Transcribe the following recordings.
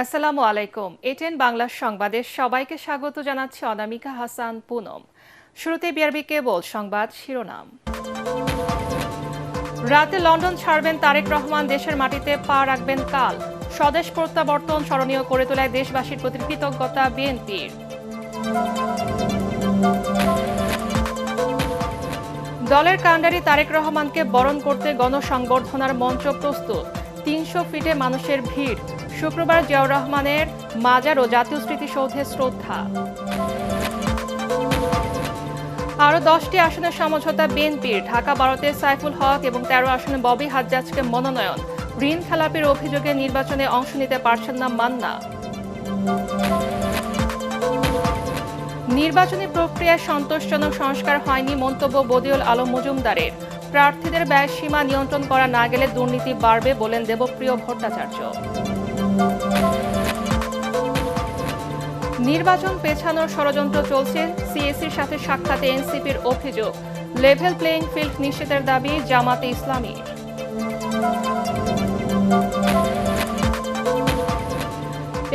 আসসালামু আলাইকুম। এটেন বাংলা সংবাদে সবাইকে স্বাগত জানাচ্ছি অনামিকা হাসান পুনম। শুরুতে বিআরবি কেবল সংবাদ শিরোনাম। রাতে লন্ডন ছাড়বেন তারেক রহমান, দেশের মাটিতে পা রাখবেন কাল। স্বদেশ প্রত্যাবর্তন স্মরণীয় করে তোলায় দেশবাসীর প্রতি কৃতজ্ঞতা বিএনপির। দলের কাণ্ডারি তারেক রহমানকে বরণ করতে গণসংবর্ধনার মঞ্চ প্রস্তুত। ৩০০ ফিটে মানুষের ভিড়। শুক্রবার জিয়াউর রহমানের মাজার ও জাতীয় স্মৃতিসৌধে শ্রদ্ধা। আরও 10টি আসনের সমঝোতা বিএনপির। ঢাকা 12-তে সাইফুল হক এবং 13 আসনে ববি হাজ্জাজকে মনোনয়ন। ঋণ খেলাপির অভিযোগে নির্বাচনে অংশ নিতে পারছেন না মান্না। নির্বাচনী প্রক্রিয়ায় সন্তোষজনক সংস্কার হয়নি মন্তব্য বদিউল আলম মজুমদারের। প্রার্থীদের ব্যয়সীমা নিয়ন্ত্রণ করা না গেলে দুর্নীতি বাড়বে বলেন দেবপ্রিয় ভট্টাচার্য। নির্বাচন পেছানোর ষড়যন্ত্র চলছে, সিএসির সাথে সাক্ষাতে এনসিপির অভিযোগ। লেভেল প্লেইং ফিল্ড নিশ্চিতের দাবি জামাতে ইসলামী।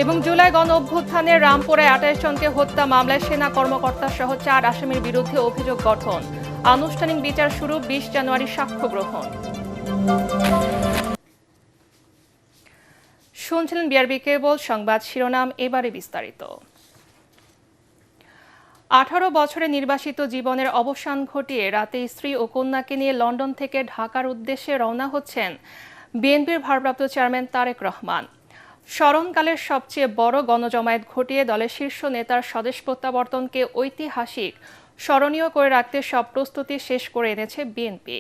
এবং জুলাই গণ অভ্যুত্থানে রামপুরায় 28 জনকে হত্যা মামলায় সেনা কর্মকর্তা সহ 4 আসামির বিরুদ্ধে অভিযোগ গঠন। আনুষ্ঠানিক বিচার শুরু 20 জানুয়ারি সাক্ষ্য গ্রহণ। শুনছিলেন বিআরবি কেবল সংবাদ শিরোনাম, এবারে বিস্তারিত। 18 বছরে নির্বাসিত জীবনের অবসান ঘটিয়ে রাতে স্ত্রী ও কন্যাকে নিয়ে লন্ডন থেকে ঢাকার উদ্দেশ্যে রওনা হচ্ছেন বিএনপির ভারপ্রাপ্ত চেয়ারম্যান তারেক রহমান। স্মরণকালের সবচেয়ে বড় গণজমায়েত ঘটিয়ে দলের শীর্ষ নেতার স্বদেশ প্রত্যাবর্তনকে ঐতিহাসিক স্মরণীয় করে রাখতে সব প্রস্তুতি শেষ করে এনেছে বিএনপি।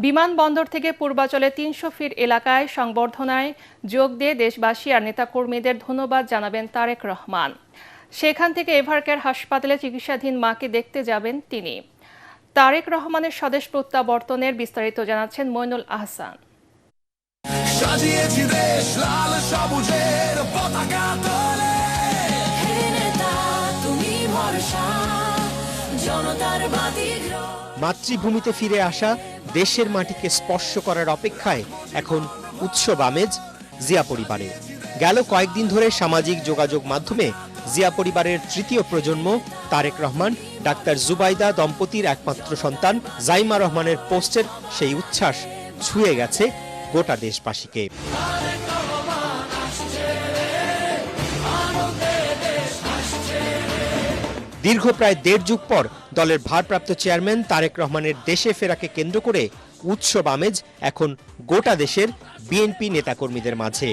বিমানবন্দর থেকে পূর্বাচলে 300 ফিট এলাকায় সংবর্ধনায় যোগ দিয়ে দেশবাসী আর নেতাকর্মীদের ধন্যবাদ জানাবেন তারেক রহমান। সেখান থেকে এভারকেয়ার হাসপাতালে চিকিৎসাধীন মাকে দেখতে যাবেন তিনি। তারেক রহমানের স্বদেশ প্রত্যাবর্তনের বিস্তারিত জানাচ্ছেন মইনুল আহসান। মাতৃভূমিতে ফিরে আসা, দেশের মাটিকে স্পর্শ করার অপেক্ষায় এখন উৎসব আমেজ জিয়া পরিবারে। গেল কয়েকদিন ধরে সামাজিক যোগাযোগ মাধ্যমে জিয়া পরিবারের তৃতীয় প্রজন্ম তারেক রহমান, ডাক্তার জুবাইদা দম্পতির একমাত্র সন্তান জাইমা রহমানের পোস্টের সেই উচ্ছ্বাস ছুঁয়ে গেছে গোটা দেশবাসীকে। দীর্ঘ প্রায় 1.5 যুগ পর দলের ভারপ্রাপ্ত চেয়ারম্যান তারেক রহমানের দেশে ফেরাকে কেন্দ্র করে উৎসব আমেজ এখন গোটা দেশের বিএনপি নেতাকর্মীদের মাঝে।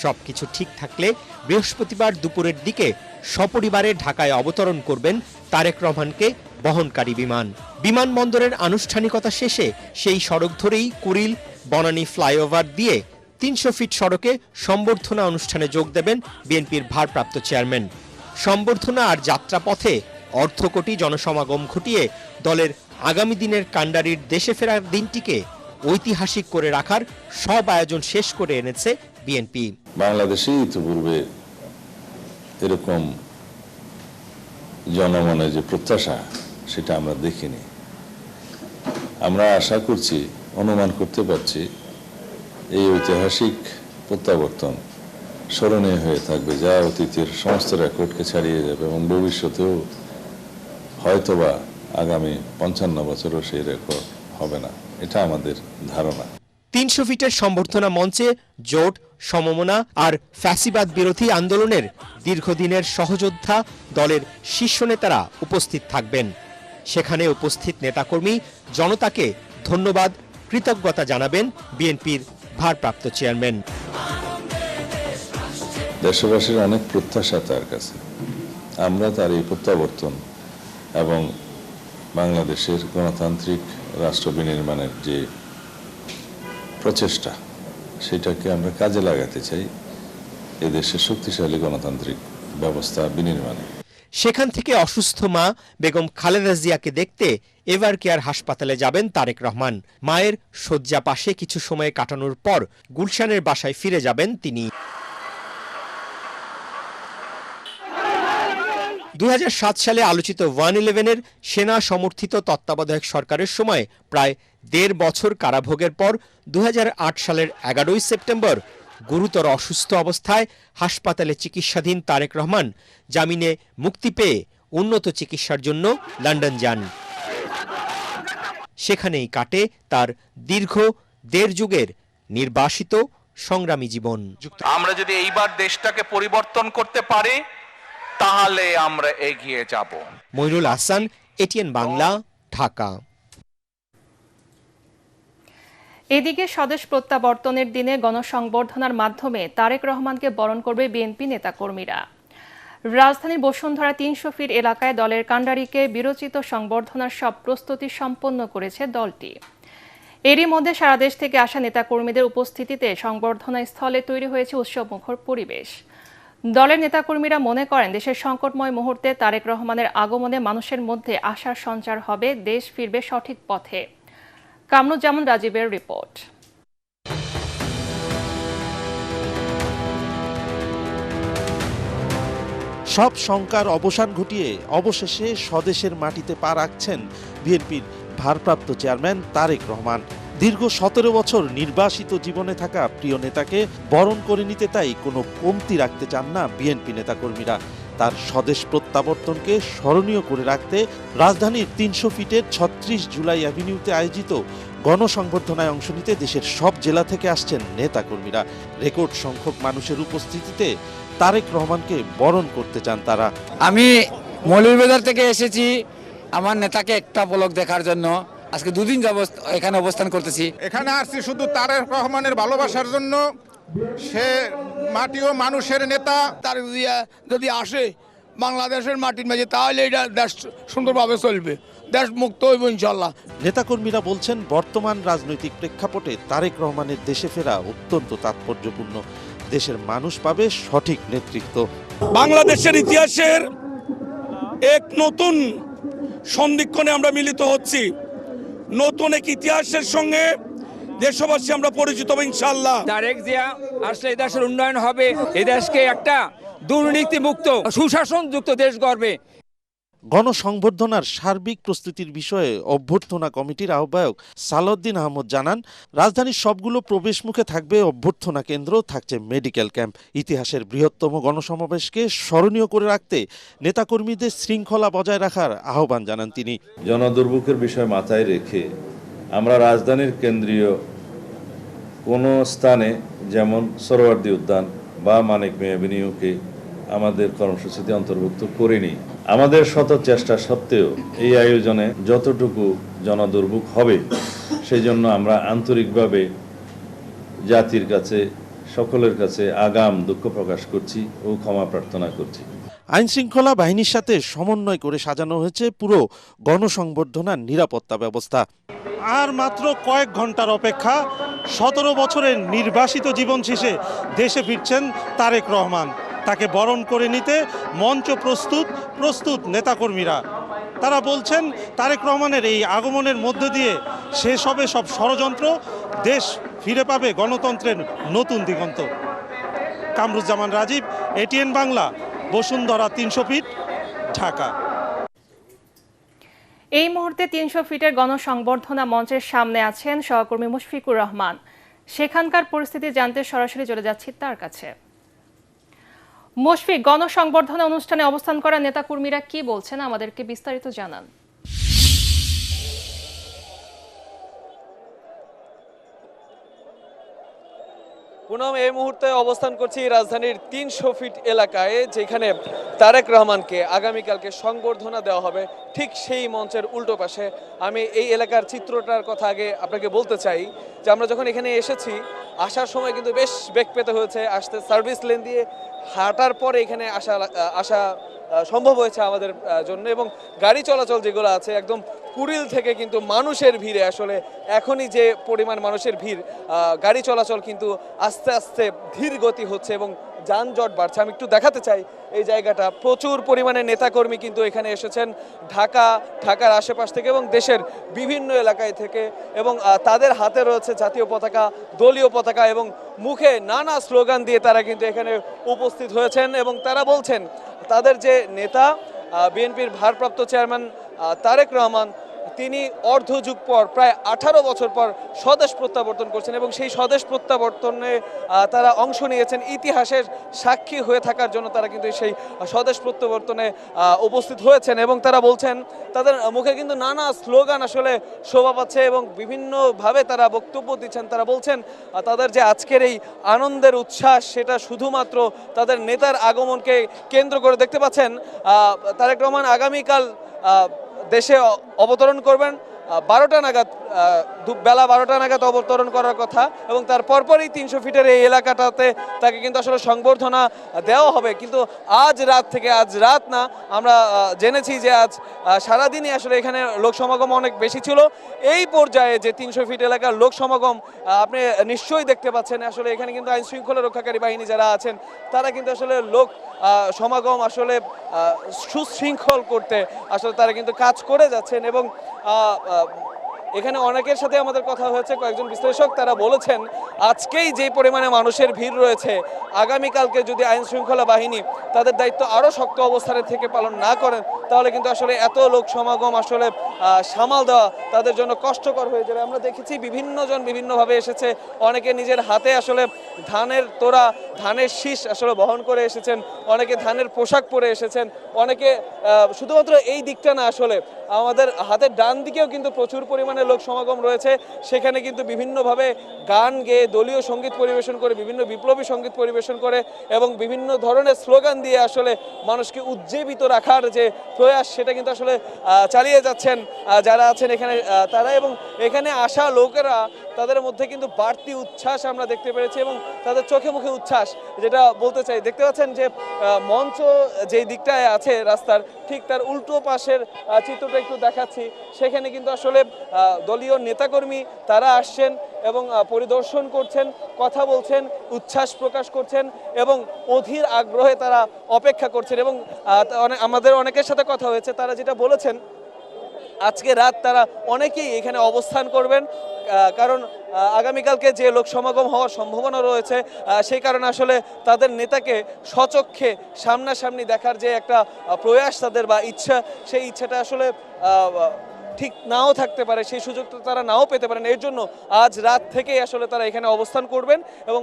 সবকিছু ঠিক থাকলে বৃহস্পতিবার দুপুরের দিকে সপরিবারে ঢাকায় অবতরণ করবেন তারেক রহমানকে বহনকারী বিমান। বিমানবন্দরের আনুষ্ঠানিকতা শেষে সেই সড়ক ধরেই কুড়িল বনানী ফ্লাইওভার দিয়ে 300 ফিট সড়কে সম্বর্ধনা অনুষ্ঠানে যোগ দেবেন বিএনপির ভারপ্রাপ্ত চেয়ারম্যান। সম্বর্ধনা আর যাত্রাপথে অর্ধকোটি জনসমাগম ঘটিয়ে দলের আগামী দিনের কাণ্ডারির দেশে ফেরার দিনটিকে ঐতিহাসিক করে রাখার সব আয়োজন শেষ করে এনেছে বিএনপি। বাংলাদেশে ইতিপূর্বে এরকম জনমনে যে প্রত্যাশা সেটা আমরা দেখিনি। আমরা আশা করছি, অনুমান করতে পারছি এই ঐতিহাসিক প্রত্যাবর্তন স্মরণীয় হয়ে থাকবে, যা অতীতের সমস্ত রেকর্ডকে ছাড়িয়ে যাবে এবং ভবিষ্যতেও হয়তোবা আগামী 55 বছরও সেই রেকর্ড হবে না, এটা আমাদের ধারণা। 300 ফিটের সম্বর্ধনা মঞ্চে জোট, সমমনা আর ফ্যাসিবাদ বিরোধী আন্দোলনের দীর্ঘদিনের সহযোদ্ধা দলের শীর্ষ নেতারা উপস্থিত থাকবেন। সেখানে উপস্থিত নেতাকর্মী জনতাকে ধন্যবাদ, কৃতজ্ঞতা জানাবেন বিএনপির ভারপ্রাপ্ত চেয়ারম্যান। দেশবাসীর অনেক প্রত্যাশা তার কাছে। আমরা তার এই প্রত্যাবর্তন এবং বাংলাদেশের গণতান্ত্রিক রাষ্ট্র বিনির্মাণের যে প্রচেষ্টা, সেটাকে আমরা কাজে লাগাতে চাই এদেশের শক্তিশালী গণতান্ত্রিক ব্যবস্থা বিনির্মাণে। সেখান থেকে অসুস্থ মা বেগম খালেদা জিয়াকে দেখতে এভারকেয়ার হাসপাতালে যাবেন তারেক রহমান। মায়ের শয্যা পাশে কিছু সময় কাটানোর পর গুলশানের বাসায় ফিরে যাবেন তিনি। 2007 সালে আলোচিত 111-এর সেনা সমর্থিত তত্ত্বাবধায়ক সরকারের সময় প্রায় 1.5 বছর কারাভোগের পর 2008 সালের 11ই সেপ্টেম্বর গুরুতর অসুস্থ অবস্থায় হাসপাতালে চিকিৎসাধীন তারেক রহমান জামিনে মুক্তি পেয়ে উন্নত চিকিৎসার জন্য লন্ডন যান। সেখানেই কাটে তার দীর্ঘ ১.৫ যুগের নির্বাসিত সংগ্রামী জীবন। আমরা যদি এইবার দেশটাকে পরিবর্তন করতে পারি তাহলে আমরা এগিয়ে যাব। মইনুল আহসান, এটিএন বাংলা, ঢাকা। এদিকে স্বদেশ প্রত্যাবর্তনের দিনে গণসংবর্ধনার মাধ্যমে তারেক রহমানকে বরণ করবে বিএনপি নেতাকর্মীরা। রাজধানীর বসুন্ধরা ৩০০ ফিট এলাকায় দলের কাণ্ডারিকে বিরচিত সংবর্ধনার সব প্রস্তুতি সম্পন্ন করেছে দলটি। এরই মধ্যে সারা দেশ থেকে আসা নেতাকর্মীদের উপস্থিতিতে সংবর্ধনা স্থলে তৈরি হয়েছে উৎসবমুখর পরিবেশ। দলের নেতাকর্মীরা মনে করেন দেশের সংকটময় মুহূর্তে তারেক রহমানের আগমনে মানুষের মধ্যে আশার সঞ্চার হবে, দেশ ফিরবে সঠিক পথে। কামরুজ্জামান রাজীবের রিপোর্ট। সব শঙ্কার অবসান ঘটিয়ে অবশেষে স্বদেশের মাটিতে পা রাখছেন বিএনপির ভারপ্রাপ্ত চেয়ারম্যান তারেক রহমান। দীর্ঘ ১৭ বছর নির্বাসিত জীবনে থাকা প্রিয় নেতাকে বরণ করে নিতে তাই কোনো কমতি রাখতে চান না বিএনপি নেতাকর্মীরা। তার স্বদেশ প্রত্যাবর্তনকে স্মরণীয় করে রাখতে রাজধানীর ৩০০ ফিটের ৩৬ জুলাই অ্যাভিনিউতে আয়োজিত গণসংবর্ধনায় অংশ নিতে দেশের সব জেলা থেকে আসছেন নেতাকর্মীরা। রেকর্ড সংখ্যক মানুষের উপস্থিতিতে তারেক রহমানকে বরণ করতে চান তারা। আমি মৌলভীবাজার থেকে এসেছি আমার নেতাকে একটা পলক দেখার জন্য। আজকে 2 দিন যাব এখানে অবস্থান করতেছি। এখানে আসছি শুধু তারেক রহমানের ভালোবাসার জন্য। সে মাটি ও মানুষের নেতা। তার যদি আসে বাংলাদেশের মাটির মাঝে তাহলে এটা দেশ সুন্দরভাবে চলবে, দেশ মুক্ত হইব ইনশাল্লাহ। নেতাকর্মীরা বলছেন বর্তমান রাজনৈতিক প্রেক্ষাপটে তারেক রহমানের দেশে ফেরা অত্যন্ত তাৎপর্যপূর্ণ। দেশের মানুষ পাবে সঠিক নেতৃত্ব। বাংলাদেশের ইতিহাসের এক নতুন সন্ধিক্ষণে আমরা মিলিত হচ্ছি। নতুন এক ইতিহাসের সঙ্গে দেশবাসী আমরা পরিচিত হব ইনশাআল্লাহ। তারেক জিয়া আসলে এই দেশের উন্নয়ন হবে, এই দেশকে একটা দুর্নীতিমুক্ত সুশাসনযুক্ত দেশ গড়বে। গণসংবর্ধনার সার্বিক প্রস্তুতির বিষয়ে অভ্যর্থনা কমিটির আহ্বায়ক সালাউদ্দিন আহমদ জানান, রাজধানীর সবগুলো প্রবেশমুখে থাকবে অভ্যর্থনা কেন্দ্র, থাকছে মেডিকেল ক্যাম্প। ইতিহাসের বৃহত্তম গণসমাবেশকে স্মরণীয় করে রাখতে নেতাকর্মীদের শৃঙ্খলা বজায় রাখার আহ্বান জানান তিনি। জনদুর্ভোগের বিষয় মাথায় রেখে আমরা রাজধানীর কেন্দ্রীয় কোনো স্থানে যেমন সোহরাওয়ার্দী উদ্যান বা মানিক মিয়া এভিনিউকে আমাদের কর্মসূচিতে অন্তর্ভুক্ত করিনি। আমাদের শত চেষ্টা সত্ত্বেও এই আয়োজনে যতটুকু জনদুর্ভোগ হবে সেই জন্য আমরা আন্তরিকভাবে জাতির কাছে, সকলের কাছে আগাম দুঃখ প্রকাশ করছি ও ক্ষমা প্রার্থনা করছি। আইন শৃঙ্খলা বাহিনীর সাথে সমন্বয় করে সাজানো হয়েছে পুরো গণসংবর্ধনার নিরাপত্তা ব্যবস্থা। আর মাত্র কয়েক ঘন্টার অপেক্ষা, ১৭ বছরের নির্বাসিত জীবন শেষে দেশে ফিরছেন তারেক রহমান। তাকে বরণ করে নিতে মঞ্চ প্রস্তুত নেতাকর্মীরা। তারা বলছেন তারেক রহমানের এই আগমনের মধ্য দিয়ে শেষ হবে সব ষড়যন্ত্র, দেশ ফিরে পাবে গণতন্ত্রের নতুন দিগন্ত। Kamruzzaman Rajib, ATN Bangla, Bashundhara ৩০০ feet, Dhaka. এই মুহূর্তে ৩০০ ফিটের গণসংবর্ধনা মঞ্চের সামনে আছেন সহকর্মী মুশফিকুর রহমান। সেখানকার পরিস্থিতি জানতে সরাসরি চলে যাচ্ছি তার কাছে। মুশফিক, গণসংবর্ধনা অনুষ্ঠানে অবস্থান করা নেতাকর্মীরা কি বলছেন আমাদেরকে বিস্তারিত জানান। পুনম, এই মুহূর্তে অবস্থান করছি রাজধানীর ৩০০ ফিট এলাকায়, যেখানে তারেক রহমানকে আগামীকালকে সংবর্ধনা দেওয়া হবে। ঠিক সেই মঞ্চের উল্টো পাশে আমি এই এলাকার চিত্রটার কথা আগে আপনাকে বলতে চাই যে আমরা যখন এখানে এসেছি, আসার সময় কিন্তু বেশ বেগ পেতে হয়েছে। আসতে সার্ভিস লেন দিয়ে হাঁটার পরে এখানে আসা সম্ভব হয়েছে আমাদের জন্য, এবং গাড়ি চলাচল যেগুলো আছে একদম কুড়িল থেকে কিন্তু মানুষের ভিড়ে, আসলে এখনই যে পরিমাণ মানুষের ভিড়, গাড়ি চলাচল কিন্তু আস্তে আস্তে ধীর গতি হচ্ছে এবং যানজট বাড়ছে। আমি একটু দেখাতে চাই এই জায়গাটা। প্রচুর পরিমাণে নেতাকর্মী কিন্তু এখানে এসেছেন ঢাকার আশেপাশ থেকে এবং দেশের বিভিন্ন এলাকায় থেকে, এবং তাদের হাতে রয়েছে জাতীয় পতাকা, দলীয় পতাকা, এবং মুখে নানা স্লোগান দিয়ে তারা কিন্তু এখানে উপস্থিত হয়েছেন। এবং তারা বলছেন তাদের যে নেতা বিএনপির ভারপ্রাপ্ত চেয়ারম্যান তারেক রহমান, তিনি অর্ধযুগ পর প্রায় 18 বছর পর স্বদেশ প্রত্যাবর্তন করছেন এবং সেই স্বদেশ প্রত্যাবর্তনে তারা অংশ নিয়েছেন। ইতিহাসের সাক্ষী হয়ে থাকার জন্য তারা কিন্তু সেই স্বদেশ প্রত্যাবর্তনে উপস্থিত হয়েছেন এবং তারা বলছেন তাদের মুখে কিন্তু নানা স্লোগান আসলে শোভা পাচ্ছে এবং বিভিন্নভাবে তারা বক্তব্য দিচ্ছেন। তারা বলছেন তাদের যে আজকের এই আনন্দের উচ্ছ্বাস সেটা শুধুমাত্র তাদের নেতার আগমনকে কেন্দ্র করে। দেখতে পাচ্ছেন তারেক রহমান আগামীকাল দেশে অবতরণ করবেন 12টা নাগাদ, বেলা 12টা নাগাদ অবতরণ করার কথা এবং তার পরপরই 300 ফিটের এই এলাকাটাতে তাকে কিন্তু আসলে সংবর্ধনা দেওয়া হবে। কিন্তু আজ রাত না, আমরা জেনেছি যে আজ সারাদিনই আসলে এখানে লোক সমাগম অনেক বেশি ছিল। এই পর্যায়ে যে 300 ফিট এলাকার লোক সমাগম আপনি নিশ্চয়ই দেখতে পাচ্ছেন। আসলে এখানে কিন্তু আইন শৃঙ্খলা রক্ষাকারী বাহিনী যারা আছেন তারা কিন্তু আসলে লোক সমাগম আসলে সুশৃঙ্খল করতে আসলে তারা কিন্তু কাজ করে যাচ্ছেন এবং এখানে অনেকের সাথে আমাদের কথা হয়েছে, কয়েকজন বিশ্লেষক তারা বলেছেন আজকেই যে পরিমাণে মানুষের ভিড় রয়েছে, আগামীকালকে যদি আইন শৃঙ্খলা বাহিনী তাদের দায়িত্ব আরও শক্ত অবস্থানে থেকে পালন না করেন তাহলে কিন্তু আসলে এত লোক সমাগম আসলে সামাল দেওয়া তাদের জন্য কষ্টকর হয়ে যাবে। আমরা দেখেছি বিভিন্নজন বিভিন্নভাবে এসেছে, অনেকে নিজের হাতে আসলে ধানের তোড়া, ধানের শীষ আসলে বহন করে এসেছেন, অনেকে ধানের পোশাক পরে এসেছেন, অনেকে শুধুমাত্র এই দিকটা না, আসলে আমাদের হাতের ডান দিকেও কিন্তু প্রচুর পরিমাণে লোক সমাগম রয়েছে। সেখানে কিন্তু বিভিন্নভাবে গান গেয়ে দলীয় সঙ্গীত পরিবেশন করে, বিভিন্ন বিপ্লবী সঙ্গীত পরিবেশন করে এবং বিভিন্ন ধরনের স্লোগান দিয়ে আসলে মানুষকে উজ্জীবিত রাখার যে প্রয়াস সেটা কিন্তু আসলে চালিয়ে যাচ্ছেন যারা আছেন এখানে তারা। এবং এখানে আসা লোকেরা তাদের মধ্যে কিন্তু বাড়তি উচ্ছ্বাস আমরা দেখতে পেরেছি এবং তাদের চোখে মুখে উচ্ছ্বাস, যেটা বলতে চাই। দেখতে পাচ্ছেন যে মঞ্চ যেই দিকটায় আছে রাস্তার ঠিক তার উল্টো পাশের চিত্রটা একটু দেখাচ্ছি। সেখানে কিন্তু আসলে দলীয় নেতাকর্মী তারা আসছেন এবং পরিদর্শন করছেন, কথা বলছেন, উচ্ছ্বাস প্রকাশ করছেন এবং অধীর আগ্রহে তারা অপেক্ষা করছেন। এবং আমাদের অনেকের সাথে কথা হয়েছে, তারা যেটা বলেছেন আজকে রাত তারা অনেকেই এখানে অবস্থান করবেন, কারণ আগামীকালকে যে লোক সমাগম হওয়ার সম্ভাবনা রয়েছে সেই কারণে আসলে তাদের নেতাকে স্বচক্ষে সামনাসামনি দেখার যে একটা প্রয়াস তাদের বা ইচ্ছা, সেই ইচ্ছাটা আসলে ঠিক নাও থাকতে পারে, সেই সুযোগটা তারা নাও পেতে পারেন। এর জন্য আজ রাত থেকেই আসলে তারা এখানে অবস্থান করবেন এবং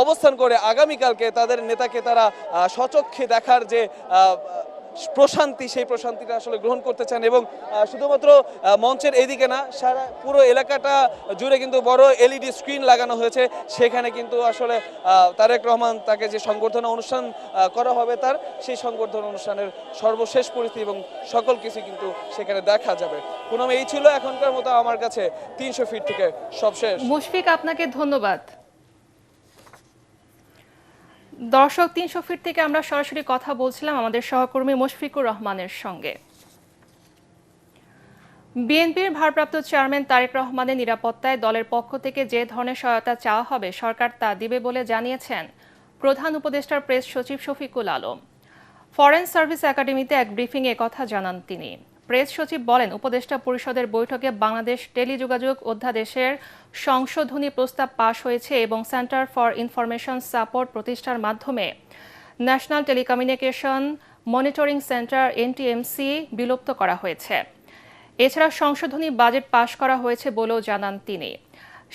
অবস্থান করে আগামীকালকে তাদের নেতাকে তারা স্বচক্ষে দেখার যে প্রশান্তি, সেই প্রশান্তিটা আসলে গ্রহণ করতে চান। এবং শুধুমাত্র মঞ্চের এইদিকে না, সারা পুরো এলাকাটা জুড়ে কিন্তু বড় LED স্ক্রিন লাগানো হয়েছে। সেখানে কিন্তু আসলে তারেক রহমান তাকে যে সংবর্ধনা অনুষ্ঠান করা হবে তার সেই সংবর্ধনা অনুষ্ঠানের সর্বশেষ পরিস্থিতি এবং সকল কিছু কিন্তু সেখানে দেখা যাবে। পুনম, এই ছিল এখনকার মতো আমার কাছে 300 ফিট থেকে সবশেষ। মুশফিক, আপনাকে ধন্যবাদ। দর্শক, 300 ফিট থেকে আমরা সরাসরি কথা বলছিলাম আমাদের সহকর্মী মুশফিকুর রহমানের সঙ্গে। বিএনপির ভারপ্রাপ্ত চেয়ারম্যান তারেক রহমানের নিরাপত্তায় দলের পক্ষ থেকে যে ধরনের সহায়তা চাওয়া হবে সরকার তা দিবে বলে জানিয়েছেন প্রধান উপদেষ্টার প্রেস সচিব শফিকুল আলম। ফরেন সার্ভিস একাডেমিতে এক ব্রিফিংয়ে কথা জানান তিনি। প্রেস সচিব বলেন, উপদেষ্টা পরিষদের বৈঠকে বাংলাদেশ টেলিযোগাযোগ অধ্যাদেশের সংশোধনী প্রস্তাব পাশ হয়েছে এবং সেন্টার ফর ইনফরমেশন সাপোর্ট প্রতিষ্ঠার মাধ্যমে national telecommunication monitoring centre NTMC বিলুপ্ত করা হয়েছে। এছাড়া সংশোধনী বাজেট পাশ করা হয়েছে বলেও জানান তিনি।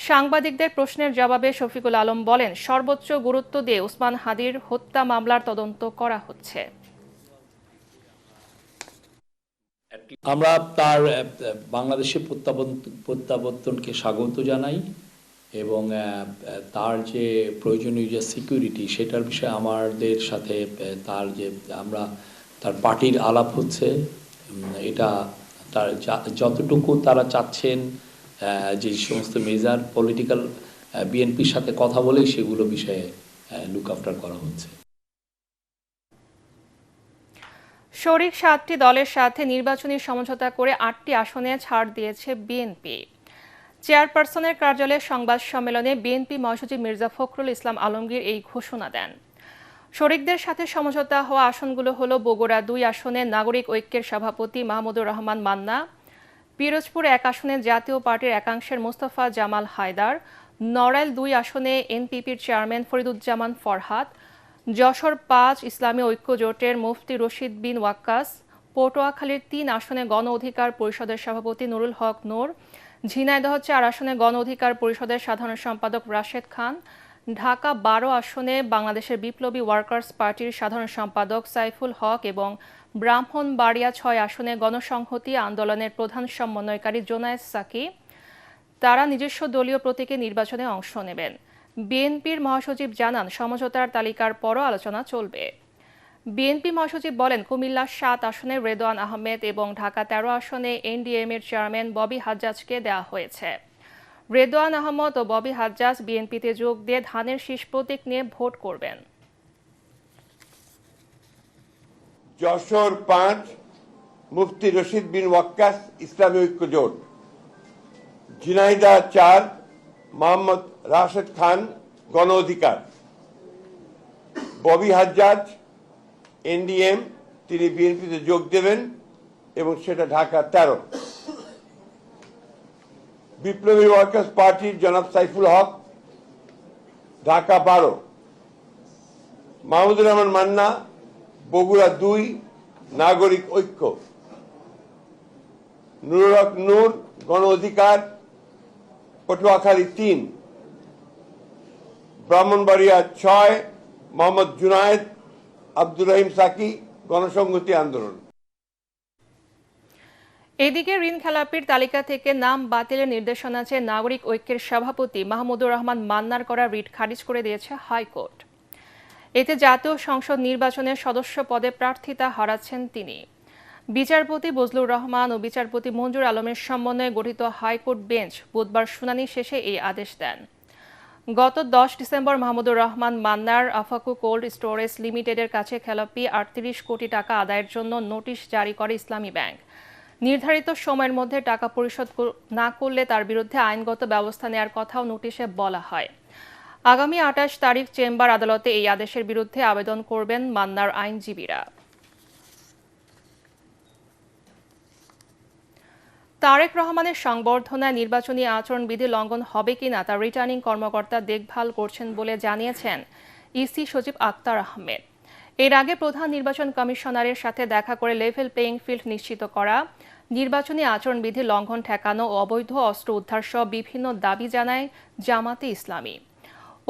সাংবাদিকদের প্রশ্নের জবাবে শফিকুল আলম বলেন, সর্বোচ্চ গুরুত্ব দিয়ে ওসমান হাদির হত্যা মামলার তদন্ত করা হচ্ছে। আমরা তার বাংলাদেশের প্রত্যাবর্তনকে স্বাগত জানাই এবং তার যে প্রয়োজনীয় যে সিকিউরিটি সেটার বিষয়ে আমাদের সাথে তার পার্টির আলাপ হচ্ছে। এটা তার যতটুকু তারা চাচ্ছেন যে সমস্ত মেজার পলিটিক্যাল বিএনপির সাথে কথা বলে সেগুলো বিষয়ে লুক আফটার করা হচ্ছে। শরিক 7টি দলের সাথে নির্বাচনী সমঝোতা করে 8টি আসনে ছাড় দিয়েছে বিএনপি। চেয়ারপারসনের কার্যালয়ে সংবাদ সম্মেলনে বিএনপি মহাসচিব মির্জা ফখরুল ইসলাম আলমগীর এই ঘোষণা দেন। শরিকদের সাথে সমঝোতা হওয়া আসনগুলো হলো বগুড়া 2 আসনে নাগরিক ঐক্যের সভাপতি মাহমুদুর রহমান মান্না, পিরোজপুর 1 আসনে জাতীয় পার্টির একাংশের মোস্তফা জামাল হায়দার, নড়াইল 2 আসনে এনপিপির চেয়ারম্যান ফরিদুজ্জামান ফরহাদ, যশোর 5 ইসলামী ঐক্য জোটের মুফতি রশিদ বিন ওয়াক্কাস, পটুয়াখালীর ৩ আসনে গণ অধিকার পরিষদের সভাপতি নুরুল হক নূর, ঝিনাইদহ ৪ আসনে গণ অধিকার পরিষদের সাধারণ সম্পাদক রাশেদ খান, ঢাকা ১২ আসনে বাংলাদেশের বিপ্লবী ওয়ার্কার্স পার্টির সাধারণ সম্পাদক সাইফুল হক এবং ব্রাহ্মণবাড়িয়া ৬ আসনে গণসংহতি আন্দোলনের প্রধান সমন্বয়কারী জোনায়েদ সাকি তারা নিজস্ব দলীয় প্রতীকে নির্বাচনে অংশ নেবেন। বিএনপির মহাসচিব জানান, সমঝোতার তালিকার পরও আলোচনা চলবে। বিএনপি মহাসচিব বলেন, কুমিল্লা ৭ আসনে রেদওয়ান আহমেদ এবং ঢাকা ১৩ আসনে এনডিএম এর চেয়ারম্যান ববি হাজ্জাজকে দেওয়া হয়েছে। রেদওয়ান আহমদ ও ববি হাজ্জাজ বিএনপিতে যোগ দিয়ে ধানের শীষ প্রতীক নিয়ে ভোট করবেন। যশোর ৫ মুফতি রশিদ বিন ওয়াক্কাস ইসলামী ঐক্য জোট, ঝিনাইদহ ৪ মোহাম্মদ রাশেদ খান গণ অধিকার, ববি হাজ্জাজ এনডিএম তিনি বিএনপিতে যোগ দেবেন এবং সেটা ঢাকা ১৩। বিপ্লবী ওয়ার্কার্স পার্টির জনাব সাইফুল হক ঢাকা ১২, মাহমুদুর রহমান মান্না বগুড়া ২ নাগরিক ঐক্য, নুরুল হক নূর গণ অধিকার পটুয়াখালী ৩, ব্রাহ্মণবাড়িয়া ৬ মোহাম্মদ জুনায়েদ আব্দুর রহিম সাকি গণসংহতি আন্দোলন। এদিকে ঋণ খেলাপির তালিকা থেকে নাম বাতিলের নির্দেশনা চেয়ে নাগরিক ঐক্যের সভাপতি মাহমুদুর রহমান মান্নার করা রিট খারিজ করে দিয়েছে হাইকোর্ট। এতে জাতীয় সংসদ নির্বাচনের সদস্য পদে প্রার্থিতা হারাচ্ছেন তিনি। বিচারপতি বজলুর রহমান ও বিচারপতি মঞ্জুর আলমের সমন্বয়ে গঠিত হাইকোর্ট বেঞ্চ বুধবার শুনানি শেষে এই আদেশ দেন। গত ১০ ডিসেম্বর মাহমুদুর রহমান মান্নার আফাকু কোল্ড স্টোরেজ লিমিটেডের কাছে খেলাপি ৩৮ কোটি টাকা আদায়ের জন্য নোটিশ জারি করে ইসলামী ব্যাংক। নির্ধারিত সময়ের মধ্যে টাকা পরিশোধ না করলে তার বিরুদ্ধে আইনগত ব্যবস্থা নেওয়ার কথাও নোটিশে বলা হয়। আগামী ২৮ তারিখ চেম্বার আদালতে এই আদেশের বিরুদ্ধে আবেদন করবেন মান্নার আইনজীবীরা। তারেক রহমানের সংবর্ধনায় নির্বাচনী আচরণবিধি লঙ্ঘন হবে কিনা তা রিটার্নিং কর্মকর্তা দেখভাল করছেন বলে জানিয়েছেন ইসি সচিব আক্তার আহমেদ। এর আগে প্রধান নির্বাচন কমিশনারের সাথে দেখা করে লেভেল প্লেইং ফিল্ড নিশ্চিত করা, নির্বাচনী আচরণবিধি লঙ্ঘন ঠেকানো ও অবৈধ অস্ত্র উদ্ধার সহ বিভিন্ন দাবি জানায় জামাতে ইসলামী।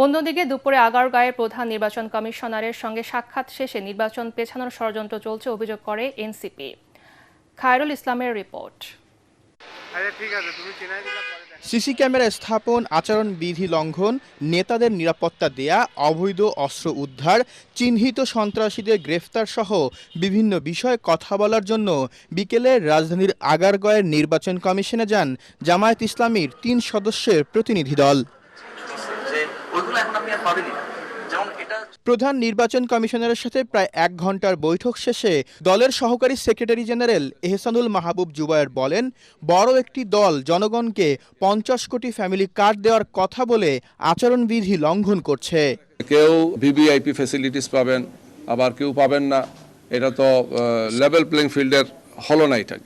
অন্যদিকে দুপুরে আগারগাঁয়ের প্রধান নির্বাচন কমিশনারের সঙ্গে সাক্ষাৎ শেষে নির্বাচন পেছানোর ষড়যন্ত্র চলছে অভিযোগ করে এনসিপি। খায়রুল ইসলামের রিপোর্ট। সিসি ক্যামেরা স্থাপন, আচরণবিধি লঙ্ঘন, নেতাদের নিরাপত্তা দেয়া, অবৈধ অস্ত্র উদ্ধার, চিহ্নিত সন্ত্রাসীদের গ্রেফতার সহ বিভিন্ন বিষয়ে কথা বলার জন্য বিকেলে রাজধানীর আগারগাঁয়ের নির্বাচন কমিশনে যান জামায়াত ইসলামীর ৩ সদস্যের প্রতিনিধি দল। প্রধান নির্বাচন কমিশনারের সাথে প্রায় ১ ঘন্টার বৈঠক শেষে দলের সহকারী সেক্রেটারি জেনারেল এহসানুল মাহবুব জুবায়ের বলেন, বড় একটি দল জনগণকে ৫০ কোটি ফ্যামিলি কার্ড দেওয়ার কথা বলে আচরণবিধি লঙ্ঘন করছে। কেউ ভিভিআইপি ফ্যাসিলিটিস পাবেন, আবার কেউ পাবেন না। এটা তো লেভেল প্লেইং ফিল্ডের হলো না। এটা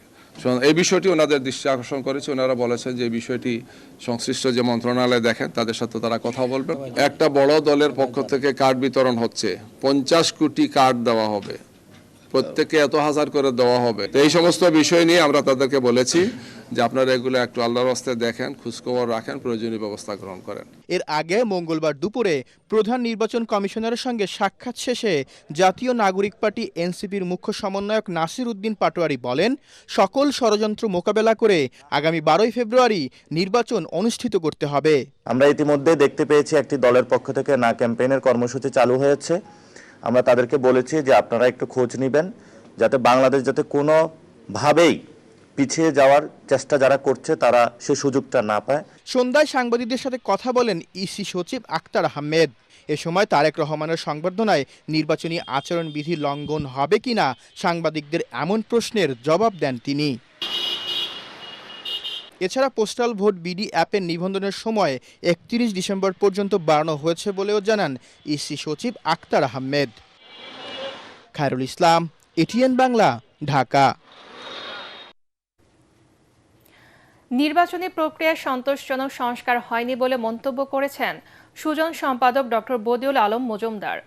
এই বিষয়টি ওনাদের দৃষ্টি আকর্ষণ করেছে। ওনারা বলেছেন যে এই বিষয়টি সংশ্লিষ্ট যে মন্ত্রণালয় দেখেন তাদের সাথে তারা কথা বলবেন। একটা বড় দলের পক্ষ থেকে কার্ড বিতরণ হচ্ছে, ৫০ কোটি কার্ড দেওয়া হবে, প্রত্যেকে এত হাজার করে দেওয়া হবে। এই সমস্ত বিষয় নিয়ে আমরা তাদেরকে বলেছি যে আপনারা এগুলো একটু আল্লাহর রাস্তায় দেখেন, খোঁজখবর রাখেন, প্রয়োজনীয় ব্যবস্থা গ্রহণ করেন। এর আগে মঙ্গলবার দুপুরে প্রধান নির্বাচন কমিশনারের সঙ্গে সাক্ষাৎ শেষে জাতীয় নাগরিক পার্টি এনসিপির মুখ্য সমন্বয়ক নাসির উদ্দিন পাটোয়ারি বলেন, সকল ষড়যন্ত্র মোকাবেলা করে আগামী ১২ই ফেব্রুয়ারি নির্বাচন অনুষ্ঠিত করতে হবে। আমরা ইতিমধ্যে দেখতে পেয়েছি একটি দলের পক্ষ থেকে না ক্যাম্পেইনের কর্মসূচি চালু হয়েছে। আমরা তাদেরকে বলেছি যে আপনারা একটু খোঁজ নেবেন, যাতে বাংলাদেশ যাতে কোনোভাবেই পিছিয়ে যাওয়ার চেষ্টা যারা করছে তারা সে সুযোগটা না পায়। সন্ধ্যায় সাংবাদিকদের সাথে কথা বলেন ইসি সচিব আক্তার আহমেদ। এ সময় তারেক রহমানের সংবর্ধনায় নির্বাচনী আচরণবিধি লঙ্ঘন হবে কিনা সাংবাদিকদের এমন প্রশ্নের জবাব দেন তিনি। এছাড়া পোস্টাল ভোট বিডি অ্যাপের নিবন্ধনের সময় ৩১ ডিসেম্বর পর্যন্ত বাড়ানো হয়েছে বলেও জানান ইসি সচিব আক্তার আহমেদ। খায়রুল ইসলাম, এটিএন বাংলা, ঢাকা। নির্বাচনী প্রক্রিয়ায় সন্তোষজনক সংস্কার হয়নি বলে মন্তব্য করেছেন সুজন সম্পাদক ডক্টর বদিউল আলম মজুমদার।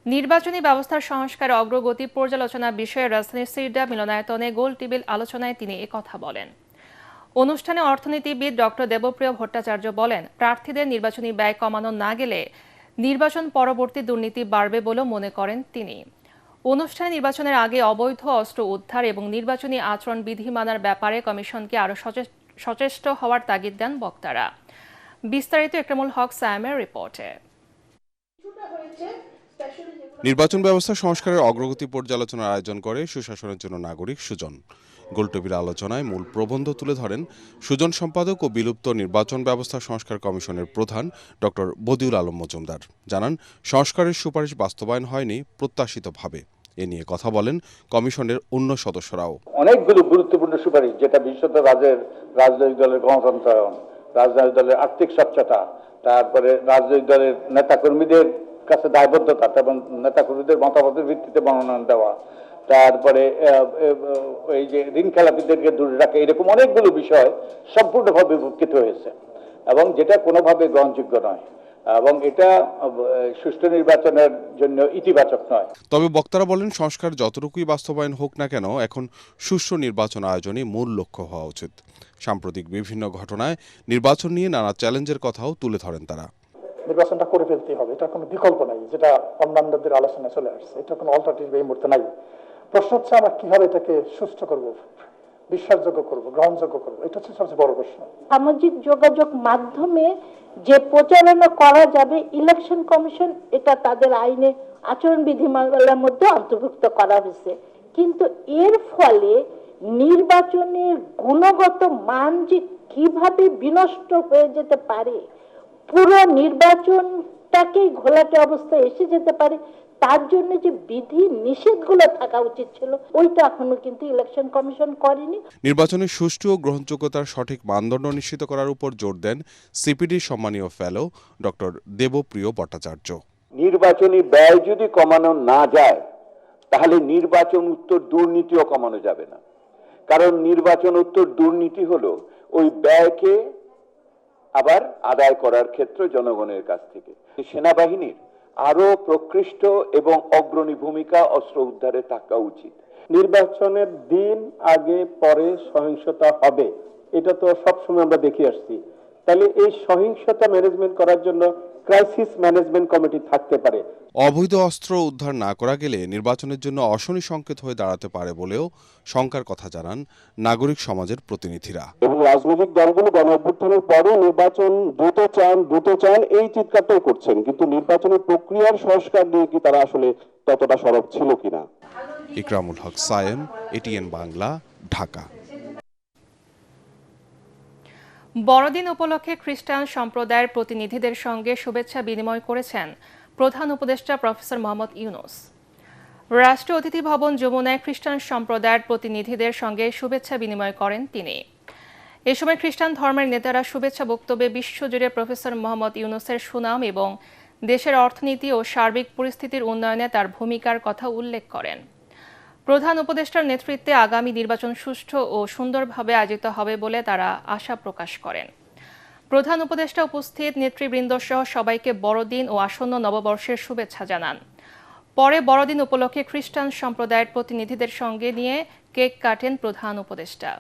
নির্বাচনী ব্যবস্থার সংস্কারে অগ্রগতি পর্যালোচনা বিষয়ে রাজধানীর সিরডা মিলনায়তনে গোল টেবিল আলোচনায় তিনি একথা বলেন। অনুষ্ঠানে অর্থনীতিবিদ ডক্টর দেবপ্রিয় ভট্টাচার্য বলেন, প্রার্থীদের নির্বাচনী ব্যয় কমানো না গেলে নির্বাচন পরবর্তী দুর্নীতি বাড়বে বলেও মনে করেন তিনি। অনুষ্ঠানে নির্বাচনের আগে অবৈধ অস্ত্র উদ্ধার এবং নির্বাচনী আচরণ বিধি মানার ব্যাপারে কমিশনকে আরও সচেষ্ট হওয়ার তাগিদ দেন বক্তারা। বিস্তারিত একরামুল হক সায়েমের রিপোর্টে। নির্বাচন ব্যবস্থা সংস্কারের অগ্রগতি পর্যালোচনার আয়োজন করে সুশাসনের জন্য নাগরিক সুজন। গোলটেবিল আলোচনায় মূল প্রবন্ধ তুলে ধরেন সুজন সম্পাদক ও বিলুপ্ত নির্বাচন ব্যবস্থা সংস্কার কমিশনের প্রধান ডক্টর বদিউল আলম মজুমদার। জানান, সংস্কারের সুপারিশ বাস্তবায়ন হয়নি প্রত্যাশিতভাবে। এ নিয়ে কথা বলেন কমিশনের অন্য সদস্যরাও। অনেকগুলো গুরুত্বপূর্ণ সুপারিশ, যেটা বিশেষত রাজনৈতিক দলের গণতন্ত্রায়ন, রাজনৈতিক দলের আর্থিক স্বচ্ছতা, তারপরে রাজনৈতিক দলের নেতাকর্মীদের কাছে দায়বদ্ধতা এবং নেতাকর্মীদের মতামতের ভিত্তিতে মনোনয়ন দেওয়া, তারপরে এই যে ঋণ খেলাপিদেরকে দূরে রাখা, এরকম অনেকগুলো বিষয় সম্পূর্ণভাবে উপেক্ষিত হয়েছে এবং যেটা কোনোভাবে গ্রহণযোগ্য নয় এবং এটা সুষ্ঠু নির্বাচনের জন্য ইতিবাচক নয়। তবে বক্তারা বলেন, সংস্কার যতটুকুই বাস্তবায়ন হোক না কেন, এখন সুষ্ঠু নির্বাচন আয়োজনই মূল লক্ষ্য হওয়া উচিত। সাম্প্রতিক বিভিন্ন ঘটনায় নির্বাচন নিয়ে নানা চ্যালেঞ্জের কথাও তুলে ধরেন তারা। নির্বাচনটা করে ফেলতে হবে, এটা কোনো বিকল্প নাই, যেটা অন্যান্যদের আলোচনায় চলে আসছে, এটা কোনো অল্টারনেটিভ এই মুহূর্তে নাই। প্রশ্ন হচ্ছে আমরা কিভাবে এটাকে সুষ্ঠু করব, বিশ্বাসযোগ্য করব, গ্রহণযোগ্য করব, এটা হচ্ছে সবচেয়ে বড় প্রশ্ন। সামাজিক যোগাযোগ মাধ্যমে যে প্রচারণা করা যাবে, ইলেকশন কমিশন এটা তাদের আইনে আচরণ বিধিমালার মধ্যে অন্তর্ভুক্ত করা হয়েছে, কিন্তু এর ফলে নির্বাচনের গুণগত মান যে কিভাবে বিনষ্ট হয়ে যেতে পারে, পুরো নির্বাচনটাকেই ঘোলাটে অবস্থায় এসে যেতে পারে, তার জন্য যে বিধি নিষেধগুলো থাকা উচিত ছিল, ওইটা এখনো কিন্তু ইলেকশন কমিশন করেনি। নির্বাচনের সুষ্ঠু ও গ্রহণযোগ্যতার সঠিক মানদণ্ড নিশ্চিত করার উপর জোর দেন সিপিডির সম্মানীয় ফেলো ডক্টর দেবপ্রিয় ভট্টাচার্য। নির্বাচনী ব্যয় যদি কমানো না যায়, তাহলে নির্বাচন উত্তর দুর্নীতিও কমানো যাবে না। কারণ নির্বাচন উত্তর দুর্নীতি হলো ওই ব্যয়কে আবার আদায় করার ক্ষেত্রে জনগণের কাছ থেকে। সেনাবাহিনীর আরো প্রকৃষ্ট এবং অগ্রণী ভূমিকা অস্ত্র উদ্ধারে থাকা উচিত। নির্বাচনের দিন আগে পরে সহিংসতা হবে, এটা তো সবসময় আমরা দেখে আসছি। তাহলে এই সহিংসতা ম্যানেজমেন্ট করার জন্য ক্রাইসিস ম্যানেজমেন্ট কমিটি থাকতে পারে। অবৈধ অস্ত্র উদ্ধার না করা গেলে নির্বাচনের জন্য অশনি সংকেত হয়ে দাঁড়াতে পারে বলেও শঙ্কার কথা জানান নাগরিক সমাজের প্রতিনিধিরা। এবং রাজনৈতিক দলগুলো গণ অভ্যুত্থানের পরে নির্বাচন দ্রুত চান এই চিৎকারটাও করছেন, কিন্তু নির্বাচনের প্রক্রিয়ার সংস্কার নিয়ে কি তারা আসলে ততটা সরব ছিল কিনা। ইকরামুল হক সায়েম, এটিএন বাংলা, ঢাকা। বড়দিন উপলক্ষে খ্রিস্টান সম্প্রদায়ের প্রতিনিধিদের সঙ্গে শুভেচ্ছা বিনিময় করেছেন প্রধান উপদেষ্টা প্রফেসর মোহাম্মদ ইউনূস। রাষ্ট্রীয় অতিথি ভবন যমুনায় খ্রিস্টান সম্প্রদায়ের প্রতিনিধিদের সঙ্গে শুভেচ্ছা বিনিময় করেন তিনি। এ সময় খ্রিস্টান ধর্মের নেতারা শুভেচ্ছা বক্তব্যে বিশ্বজুড়ে প্রফেসর মোহাম্মদ ইউনূসের সুনাম এবং দেশের অর্থনীতি ও সার্বিক পরিস্থিতির উন্নয়নে তার ভূমিকার কথা উল্লেখ করেন। প্রধান উপদেষ্টার নেতৃত্বে আগামী নির্বাচন সুষ্ঠু ও সুন্দরভাবে আয়োজিত হবে বলে তারা আশা প্রকাশ করেন। প্রধান উপদেষ্টা উপস্থিত নেতৃবৃন্দ সহ সবাইকে বড়দিন ও আসন্ন নববর্ষের শুভেচ্ছা জানান। পরে বড়দিন উপলক্ষে খ্রিস্টান সম্প্রদায়ের প্রতিনিধিদের সঙ্গে নিয়ে কেক কাটেন প্রধান উপদেষ্টা।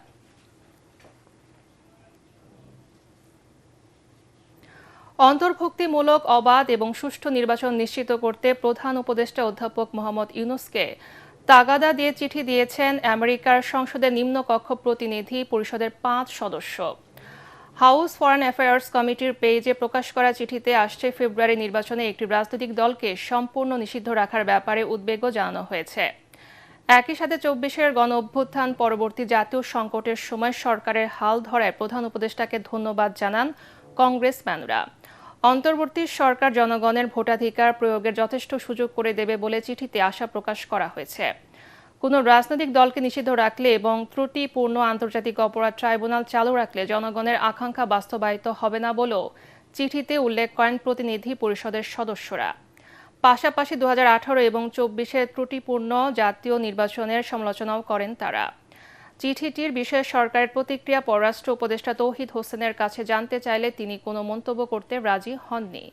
অন্তর্ভুক্তিমূলক, অবাধ এবং সুষ্ঠু নির্বাচন নিশ্চিত করতে প্রধান উপদেষ্টা অধ্যাপক মোহাম্মদ ইউনূসকে তাগাদা দিয়ে চিঠি দিয়েছেন আমেরিকার সংসদের নিম্নকক্ষ প্রতিনিধি পরিষদের 5 সদস্য। হাউস ফরেন অ্যাফেয়ার্স কমিটির পেজে প্রকাশ করা চিঠিতে আসছে ফেব্রুয়ারি নির্বাচনে একটি রাজনৈতিক দলকে সম্পূর্ণ নিষিদ্ধ রাখার ব্যাপারে উদ্বেগও জানানো হয়েছে। একই সাথে 24-এর গণ অভ্যুত্থান পরবর্তী জাতীয় সংকটের সময় সরকারের হাল ধরায় প্রধান উপদেষ্টাকে ধন্যবাদ জানান কংগ্রেসম্যানরা। অন্তর্বর্তী সরকার জনগণের ভোটাধিকার প্রয়োগের যথেষ্ট সুযোগ করে দেবে বলে চিঠিতে আশা প্রকাশ করা হয়েছে। কোনো রাজনৈতিক দলকে নিষিদ্ধ রাখলে এবং ত্রুটিপূর্ণ আন্তর্জাতিক অপরাধ ট্রাইব্যুনাল চালু রাখলে জনগণের আকাঙ্ক্ষা বাস্তবায়িত হবে না বলেও চিঠিতে উল্লেখ করেন প্রতিনিধি পরিষদের সদস্যরা। পাশাপাশি 2018 এবং 24-এর ত্রুটিপূর্ণ জাতীয় নির্বাচনের সমালোচনাও করেন তারা। চিঠিটির বিষয়ে সরকারের প্রতিক্রিয়া পররাষ্ট্র উপদেষ্টা তৌহিদ হোসেনের কাছে জানতে চাইলে তিনি কোনো মন্তব্য করতে রাজি হননি।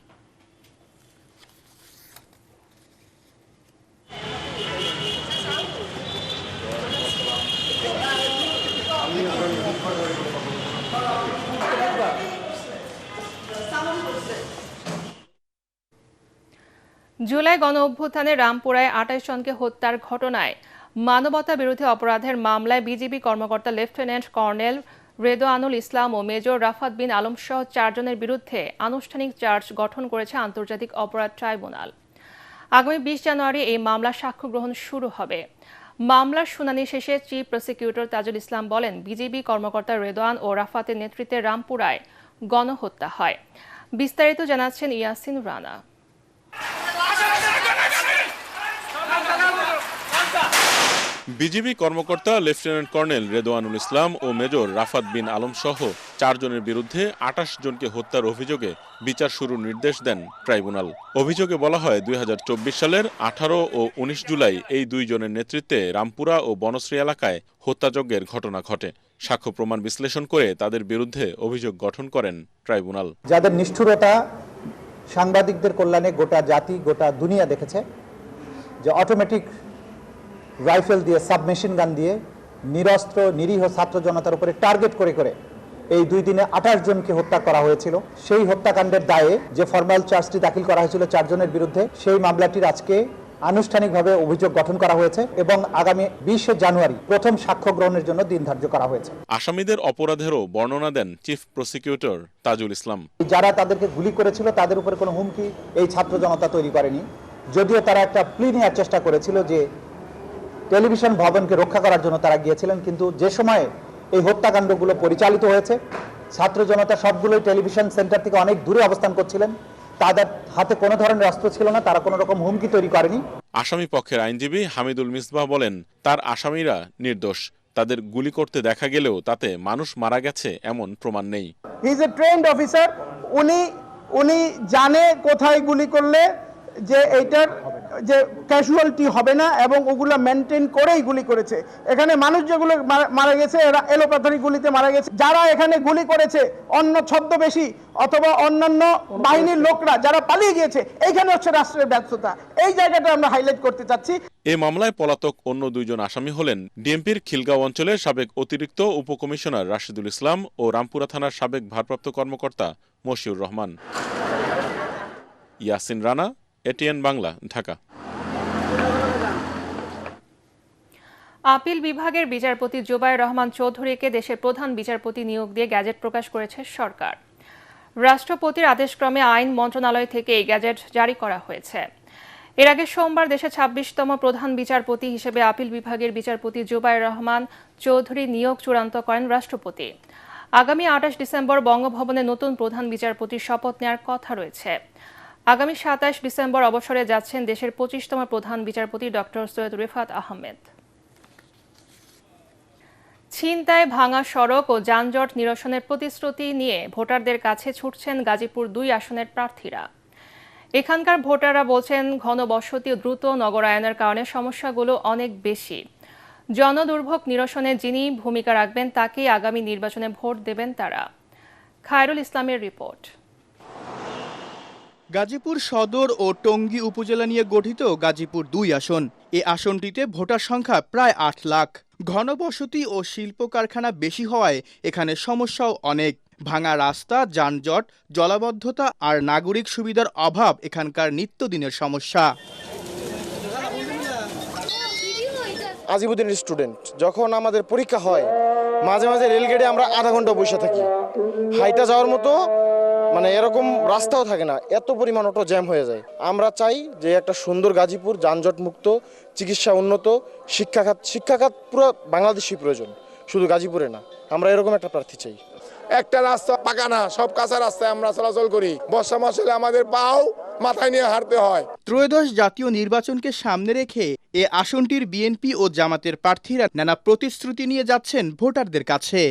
জুলাই গণ অভ্যুত্থানে রামপুরায় ২৮ জনকে হত্যার ঘটনায় মানবতা বিরোধী অপরাধের মামলায় বিজিবি কর্মকর্তা লেফটেন্যান্ট কর্নেল রেদোয়ানুল ইসলাম ও মেজর রাফাত বিন আলম সহ 4 জনের বিরুদ্ধে আনুষ্ঠানিক চার্জ গঠন করেছে আন্তর্জাতিক অপরাধ ট্রাইব্যুনাল। আগামী 20 জানুয়ারি এই মামলার সাক্ষ্য গ্রহণ শুরু হবে। মামলার শুনানি শেষে চিফ প্রসিকিউটর তাজুল ইসলাম বলেন, বিজিবি কর্মকর্তা রেদোয়ান ও রাফাতের নেতৃত্বে রামপুরায় গণহত্যা হয়। বিস্তারিত জানাচ্ছেন ইয়াসিন রানা। বিজিবি কর্মকর্তা লেফটেন্যান্ট কর্নেল রেদোয়ানুল ইসলাম ও মেজর রাফাত বিন আলম সহ 4 জনের বিরুদ্ধে 28 জনকে হত্যার অভিযোগে বিচার শুরুর নির্দেশ দেন ট্রাইব্যুনাল। অভিযোগে বলা হয় 2024 সালের 18 ও 19 জুলাই এই 2 জনের নেতৃত্বে রামপুরা ও বনশ্রী এলাকায় হত্যাযজ্ঞের ঘটনা ঘটে। সাক্ষ্য প্রমাণ বিশ্লেষণ করে তাদের বিরুদ্ধে অভিযোগ গঠন করেন ট্রাইব্যুনাল। যাদের নিষ্ঠুরতা সাংবাদিকদের কল্যাণে গোটা জাতি গোটা দুনিয়া দেখেছে, যে অটোমেটিক রাইফেল দিয়ে সাবমেশিন গান দিয়ে নিরস্ত্র নিরীহ ছাত্র জনতার উপরে টার্গেট করে করে এই 2 দিনে 28 জনকে হত্যা করা হয়েছিল। সেই হত্যাকাণ্ডের দায়ে যে ফরমাল চার্জটি দাখিল করা হয়েছিল 4 জনের বিরুদ্ধে, সেই মামলাটির আজকে আনুষ্ঠানিকভাবে অভিযোগ গঠন করা হয়েছে এবং আগামী 20 জানুয়ারি প্রথম সাক্ষ্য গ্রহণের জন্য দিন ধার্য করা হয়েছে। আসামিদের অপরাধেরও বর্ণনা দেন চিফ প্রসিকিউটর তাজুল ইসলাম। যারা তাদেরকে গুলি করেছিল তাদের উপরে কোনো হুমকি এই ছাত্র জনতা তৈরি করেনি, যদিও তারা একটা প্লি নেওয়ার চেষ্টা করেছিল যে টেলিভিশন ভবনকে রক্ষা করার জন্য তারা গিয়েছিলেন, কিন্তু যে সময়ে এই হত্যাকাণ্ডগুলো পরিচালিত হয়েছে ছাত্র জনতা সবগুলোই টেলিভিশন সেন্টার থেকে অনেক দূরে অবস্থান করছিলেন, তাদের হাতে কোনো ধরনের অস্ত্র ছিল না, তারা কোনো রকম হুমকি তৈরি করেনি। আসামি পক্ষের আইনজীবী হামিদুল মিসবাহ বলেন, তার আসামিরা নির্দোষ, তাদের গুলি করতে দেখা গেলেও তাতে মানুষ মারা গেছে এমন প্রমাণ নেই। He is a trend officer, উনি জানে কোথায় গুলি করলে যে এইটার যে ক্যাজুয়ালিটি হবে না এবং ওগুলো মেনটেন করেই গুলি করেছে। এখানে মানুষ যেগুলো মারা গেছে এরা এলোপাথারি গুলিতে মারা গেছে। যারা এখানে গুলি করেছে অন্য ছদ্মবেশী অথবা অন্যান্য বাহিনীর লোকরা যারা পালিয়ে গিয়েছে, এইখানে হচ্ছে রাষ্ট্রের ব্যর্থতা। এই জায়গাটা আমরা হাইলাইট করতে চাচ্ছি। এই মামলায় পলাতক অন্য 2 জন আসামি হলেন ডিএমপির খিলগাঁও অঞ্চলের সাবেক অতিরিক্ত উপকমিশনার রাশিদুল ইসলাম ও রামপুরা থানার সাবেক ভারপ্রাপ্ত কর্মকর্তা মশিউর রহমান। ইয়াসিন রানা, এটিএন বাংলা, ঢাকা। আপিল বিভাগের বিচারপতি জুবায়ের রহমান চৌধুরীকে দেশের প্রধান বিচারপতি নিয়োগ দিয়ে গ্যাজেট প্রকাশ করেছে সরকার। রাষ্ট্রপতির আদেশক্রমে আইন মন্ত্রণালয় থেকে এই গ্যাজেট জারি করা হয়েছে। এর আগে সোমবার দেশে 26তম প্রধান বিচারপতি হিসেবে আপিল বিভাগের বিচারপতি জুবায়ের রহমান চৌধুরী নিয়োগ চূড়ান্ত করেন রাষ্ট্রপতি। আগামী 28 ডিসেম্বর বঙ্গভবনে নতুন প্রধান বিচারপতির শপথ নেওয়ার কথা রয়েছে। আগামী 27 ডিসেম্বর অবসরে যাচ্ছেন দেশের 25তম প্রধান বিচারপতি ডক্টর সৈয়দ রিফাত আহমেদ। ছিনতাই, ভাঙা সড়ক ও যানজট নিরসনের প্রতিশ্রুতি নিয়ে ভোটারদের কাছে ছুটছেন গাজীপুর 2 আসনের প্রার্থীরা। এখানকার ভোটাররা বলছেন, ঘনবসতি ও দ্রুত নগরায়নের কারণে সমস্যাগুলো অনেক বেশি। জনদুর্ভোগ নিরসনে যিনি ভূমিকা রাখবেন তাকেই আগামী নির্বাচনে ভোট দেবেন তারা। খায়রুল ইসলামের রিপোর্ট। গাজীপুর সদর ও টঙ্গী উপজেলা নিয়ে গঠিত গাজীপুর 2 আসন। এই আসনটিতে ভোটার সংখ্যা প্রায় 8 লাখ। ঘনবসতি ও শিল্প কারখানা বেশি হওয়ায় এখানে সমস্যাও অনেক। ভাঙা রাস্তা, যানজট, জলাবদ্ধতা আর নাগরিক সুবিধার অভাব এখানকার নিত্যদিনের সমস্যা। আজিমুদ্দিনের স্টুডেন্ট, যখন আমাদের পরীক্ষা হয় মাঝে মাঝে রেলগেটে আমরা আধা ঘন্টা বসে থাকি, হাইটা যাওয়ার মতো মানে এরকম রাস্তাও থাকে না, এত পরিমাণ অটো জ্যাম হয়ে যায়। আমরা চাই যে একটা সুন্দর গাজীপুর, যানজট মুক্ত, চিকিৎসা উন্নত, শিক্ষাখাত পুরো বাংলাদেশই প্রয়োজন, শুধু গাজীপুরে না। আমরা এরকম একটা প্রার্থী চাই। একটা রাস্তা পাকা না, সব কাঁচা রাস্তায় আমরা চলাচল করি। বর্ষা মাস হলে আমাদের পাও মাথায় নিয়ে হাঁটতে হয়। ত্রয়োদশ জাতীয় নির্বাচনকে সামনে রেখে এ আসনটির বিএনপি ও জামাতের প্রার্থীরা নানা প্রতিশ্রুতি নিয়ে যাচ্ছেন ভোটারদের কাছে।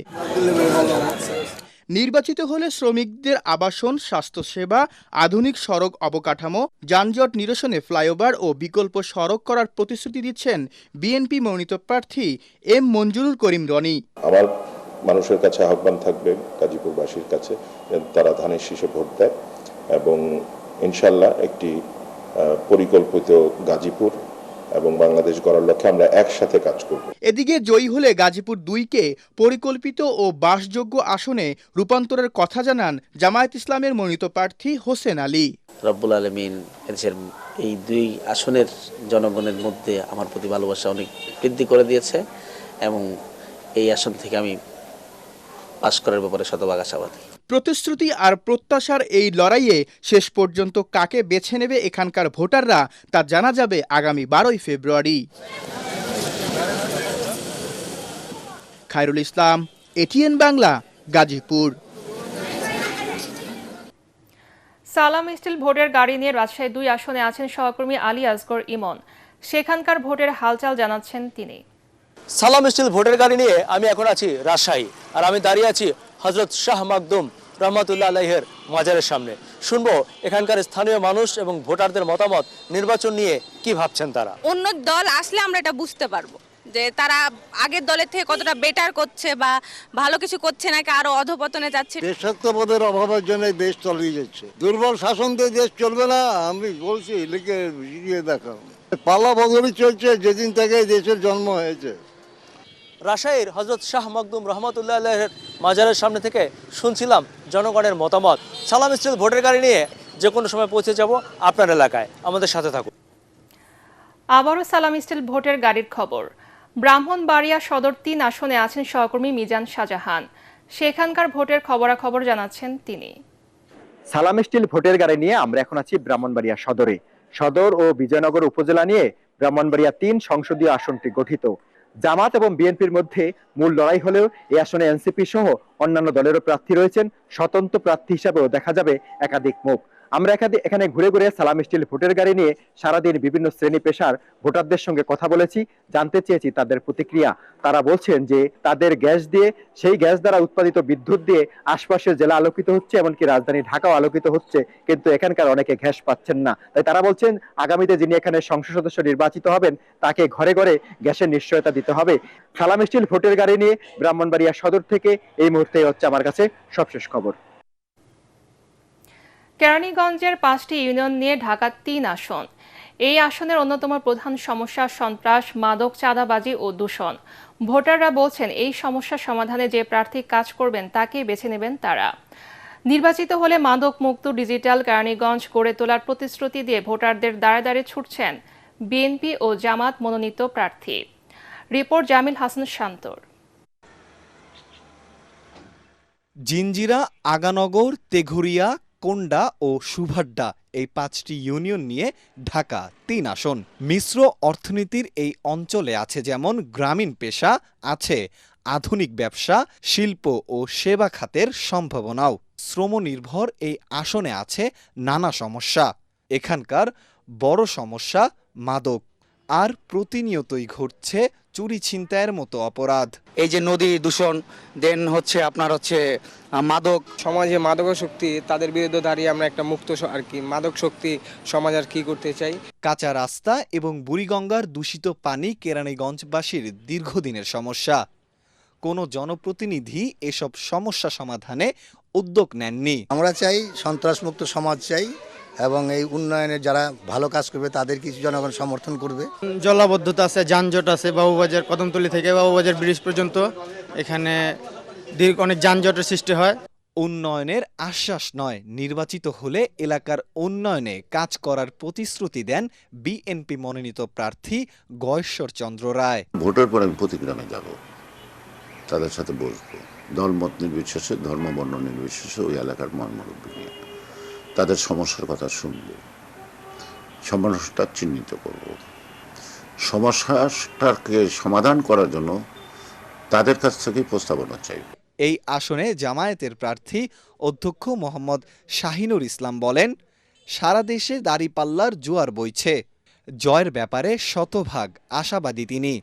নির্বাচিত হলে শ্রমিকদের আবাসন, স্বাস্থ্যসেবা, আধুনিক সড়ক অবকাঠামো, যানজট নিরসনে ফ্লাইওভার ও বিকল্প সড়ক করার প্রতিশ্রুতি দিচ্ছেন বিএনপি মনোনীত প্রার্থী এম মঞ্জুরুল করিম রনি। আমার মানুষের কাছে আহ্বান থাকবে, গাজীপুরবাসীর কাছে, তারা ধানের শীষে ভোট দেয় এবং ইনশাল্লাহ একটি পরিকল্পিত গাজীপুর এবং বাংলাদেশ গড়ার লক্ষ্যে আমরা একসাথে কাজ করব। এদিকে জয়ী হলে গাজীপুর 2কে পরিকল্পিত ও বাসযোগ্য আসনে রূপান্তরের কথা জানান জামায়াত ইসলামের মনোনীত প্রার্থী হোসেন আলী। রব্বুল আলামিন এদেশের এই 2 আসনের জনগণের মধ্যে আমার প্রতি ভালোবাসা অনেক বৃদ্ধি করে দিয়েছে এবং এই আসন থেকে আমি পাস করার ব্যাপারে শতভাগ আশাবাদী। প্রতিশ্রুতি আর প্রত্যাশার এই লড়াইয়ে শেষ পর্যন্ত কাকে বেছে নেবে এখানকার ভোটাররা তা জানা যাবে আগামী 12ই ফেব্রুয়ারি। খায়রুল ইসলাম, এটিএন বাংলা, গাজীপুর। সালাম স্টিল ভোটের গাড়ি নিয়ে রাজশাহী 2 আসনে আছেন সহকর্মী আলী আসগর ইমন। সেখানকার ভোটের হালচাল জানাচ্ছেন তিনি। সালাম স্টিল ভোটের গাড়ি নিয়ে আমি এখন আছি রাজশাহী, আর আমি দাঁড়িয়ে আছি হযরত শাহ মাকদুম রহমাতুল্লাহ আলাইহির মাজারের সামনে। শুনবো এখানকার স্থানীয় মানুষ এবং ভোটারদের মতামত নির্বাচন নিয়ে কি ভাবছেন তারা। অন্য দল আসলে আমরা এটা বুঝতে পারবো যে তারা আগের দলের থেকে কতটা বেটার করছে বা ভালো কিছু করছে নাকি আরো অধপতনে যাচ্ছে। দেশাত্মবোধের অভাবের জন্য দেশ তলিয়ে যাচ্ছে। দুর্বল শাসন দিয়ে দেশ চলবে না, আমি বলছি লিখে দেখাও। পাল্লা বদলি চলছে যেদিন থেকে দেশের জন্ম হয়েছে। রাজশাহীর হযরত শাহ মাকদুম রহমাতুল্লাহ আলাইহির মাজারের সামনে থেকে শুনছিলাম জনগণের মতামত। সালাম স্টিল ভোটের গাড়ি নিয়ে যে কোনো সময় পৌঁছে যাব আপনার এলাকায়, আমাদের সাথে থাকুন। আবারও সালাম স্টিল ভোটের গাড়ির খবর। ব্রাহ্মণবাড়িয়া সদর 3 আসনে আছেন সহকর্মী মিজান শাহজাহান। সেখানকার ভোটের খবরাখবর জানাচ্ছেন তিনি। সালাম স্টিল ভোটের গাড়ি নিয়ে আমরা এখন আছি ব্রাহ্মণবাড়িয়া সদরে। সদর ও বিজয়নগর উপজেলা নিয়ে ব্রাহ্মণবাড়িয়া 3 সংসদীয় আসনটি গঠিত। জামাত এবং বিএনপির মধ্যে মূল লড়াই হলেও এই আসনে এনসিপি সহ অন্যান্য দলেরও প্রার্থী রয়েছেন। স্বতন্ত্র প্রার্থী হিসাবেও দেখা যাবে একাধিক মুখ। আমরা এখানে ঘুরে ঘুরে সালাম স্টিল ভোটের গাড়ি নিয়ে সারাদিন বিভিন্ন শ্রেণী পেশার ভোটারদের সঙ্গে কথা বলেছি, জানতে চেয়েছি তাদের প্রতিক্রিয়া। তারা বলছেন যে তাদের গ্যাস দিয়ে, সেই গ্যাস দ্বারা উৎপাদিত বিদ্যুৎ দিয়ে আশপাশের জেলা আলোকিত হচ্ছে, এমনকি রাজধানী ঢাকাও আলোকিত হচ্ছে, কিন্তু এখানকার অনেকে গ্যাস পাচ্ছেন না। তাই তারা বলছেন আগামীতে যিনি এখানে সংসদ সদস্য নির্বাচিত হবেন তাকে ঘরে ঘরে গ্যাসের নিশ্চয়তা দিতে হবে। সালাম স্টিল ভোটের গাড়ি নিয়ে ব্রাহ্মণবাড়িয়া সদর থেকে এই মুহূর্তে হচ্ছে আমার কাছে সবশেষ খবর। কেরানীগঞ্জের 5টি ইউনিয়ন নিয়ে ঢাকা 3 আসন। এই আসনের অন্যতম প্রধান সমস্যা সন্ত্রাস, মাদক, চাঁদাবাজি ও দূষণ। ভোটাররা বলছেন এই সমস্যা সমাধানে যে প্রার্থী কাজ করবেন তাকেই বেছে নেবেন তারা। নির্বাচিত হলে মাদক মুক্ত ডিজিটাল কেরানীগঞ্জ গড়ে তোলার প্রতিশ্রুতি দিয়ে ভোটারদের দাঁড়ে দাঁড়িয়ে ছুটছেন বিএনপি ও জামাত মনোনীত প্রার্থী। রিপোর্ট জামিল হাসান শান্তর। জিঞ্জিরা, আগানগর, তেঘুরিয়া, কোন্ডা ও সুভাড্ডা এই 5টি ইউনিয়ন নিয়ে ঢাকা 3 আসন। মিশ্র অর্থনীতির এই অঞ্চলে আছে যেমন গ্রামীণ পেশা, আছে আধুনিক ব্যবসা, শিল্প ও সেবা খাতের সম্ভাবনাও। শ্রমনির্ভর এই আসনে আছে নানা সমস্যা। এখানকার বড় সমস্যা মাদক, আর প্রতিনিয়তই ঘটছে চুরি ছিনতাইয়ের মতো অপরাধ। এই যে নদী দূষণ, দেন হচ্ছে আপনার হচ্ছে মাদক। সমাজে মাদকাসক্তি, তাদের বিরুদ্ধে দাঁড়িয়ে আমরা একটা মুক্ত আর কি মাদক শক্তি সমাজ আর কি করতে চাই। কাঁচা রাস্তা এবং বুড়িগঙ্গার দূষিত পানি কেরানীগঞ্জবাসীর দীর্ঘদিনের সমস্যা। কোনো জনপ্রতিনিধি এসব সমস্যা সমাধানে উদ্যোগ নেননি। আমরা চাই সন্ত্রাসমুক্ত সমাজ চাই এবং এই উন্নয়নে যারা ভালো কাজ করবে তাদের কিছু জনগণ সমর্থন করবে। জলাবদ্ধতা আছে, যানজট আছে। বাবুবাজার কদমতলী থেকে বাবুবাজার ব্রিজ পর্যন্ত এখানে অনেক যানজটের সৃষ্টি হয়। উন্নয়নের আশ্বাস নয়, নির্বাচিত হলে এলাকার উন্নয়নে কাজ করার প্রতিশ্রুতি দেন বিএনপি মনোনীত প্রার্থী গয়েশ্বর চন্দ্র রায়। ভোটের পর আমি প্রতিগ্রামে যাব, তাদের সাথে বসবো, দলমত নির্বিশেষে, ধর্ম বর্ণ নির্বিশেষে ওই এলাকার মর্মরূপী নিয়ে তাদের সমস্যার কথা শুনব, সমস্যাটা চিহ্নিত করব, সমস্যাটাকে সমাধান করার জন্য তাদের কাছ থেকে প্রস্তাবনা চাইব। এই আসনে জামায়াতের প্রার্থী অধ্যক্ষ মোহাম্মদ শাহিনুর ইসলাম বলেন, সারা দেশে দাঁড়িপাল্লার জোয়ার বইছে, জয়ের ব্যাপারে শতভাগ আশাবাদী তিনি।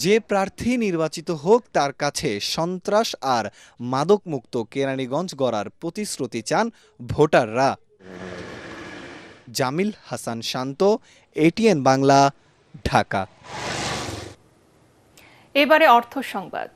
যে প্রার্থী নির্বাচিত হোক তার কাছে সন্ত্রাস আর মাদকমুক্ত কেরানীগঞ্জ গড়ার প্রতিশ্রুতি চান ভোটাররা। জামিল হাসান শান্ত, এটিএন বাংলা, ঢাকা। এবারে অর্থ সংবাদ।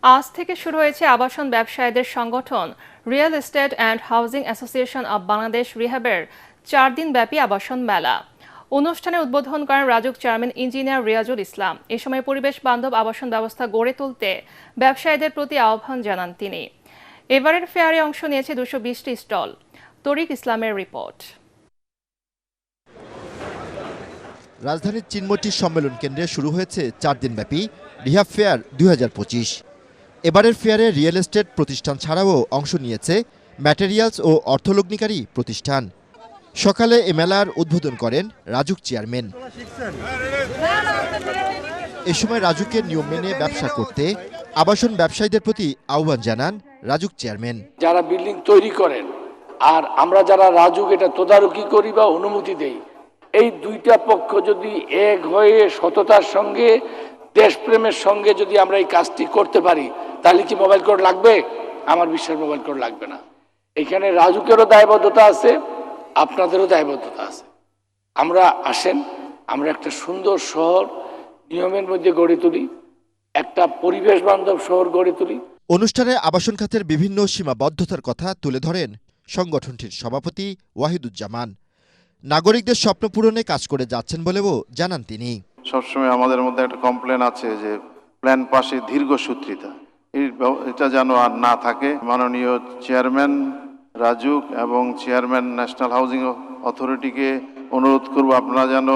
আজ থেকে শুরু হয়েছে আবাসন ব্যবসায়ীদের সংগঠন real estate and housing association of Bangladesh রিহ্যাবের 4 দিনব্যাপী আবাসন মেলা। অনুষ্ঠানে উদ্বোধন করেন রাজুক চেয়ারম্যান ইঞ্জিনিয়ার রিয়াজুল ইসলাম। এ সময় পরিবেশ বান্ধব আবাসন ব্যবস্থা গড়ে তুলতে ব্যবসায়ীদের প্রতি আহ্বান জানান তিনি। এবারের ফেয়ারে অংশ নিয়েছে 220টি স্টল। তরিক ইসলামের রিপোর্ট। রাজধানীর চিনমোটি সম্মেলন কেন্দ্রে শুরু হয়েছে 4 দিনব্যাপী রিহ্যাব ফেয়ার 2025। এবারের ফেয়ারে রিয়েল এস্টেট প্রতিষ্ঠান ছাড়াও অংশ নিয়েছে ম্যাটেরিয়ালস ও অর্থলগ্নিকারী প্রতিষ্ঠান। সকালে এ মেলার উদ্বোধন করেন রাজুক চেয়ারম্যান। এ সময় রাজুকের নিয়ম মেনে ব্যবসা করতে আবাসন ব্যবসায়ীদের প্রতি আহ্বান জানান রাজুক চেয়ারম্যান। যারা বিল্ডিং তৈরি করেন আর আমরা যারা রাজুক এটা তদারকি করি বা অনুমতি দেই, এই দুইটা পক্ষ যদি এক হয়ে সততার সঙ্গে দেশপ্রেমের সঙ্গে যদি আমরা এই কাজটি করতে পারি, তাহলে কি মোবাইল কোড লাগবে? আমার বিশ্বাস মোবাইল কোড লাগবে না। এখানে রাজুকেরও দায়বদ্ধতা আছে, আপনাদেরও দায়বদ্ধতা আছে। আমরা আসেন, আমরা একটা সুন্দর শহর নিয়মের মধ্যে গড়ে তুলি, একটা পরিবেশ বান্ধব শহর গড়ে তুলি। অনুষ্ঠানে আবাসন খাতের বিভিন্ন সীমাবদ্ধতার কথা তুলে ধরেন সংগঠনটির সভাপতি ওয়াহিদুজ্জামান। নাগরিকদের স্বপ্ন পূরণে কাজ করে যাচ্ছেন বলেও জানান তিনি। সবসময় আমাদের মধ্যে একটা কমপ্লেন আছে যে প্ল্যান পাশে দীর্ঘসূত্রিতা, এটা যেন আর না থাকে। মাননীয় চেয়ারম্যান রাজুক এবং চেয়ারম্যান ন্যাশনাল হাউজিং অথরিটিকে অনুরোধ করব, আপনারা যেন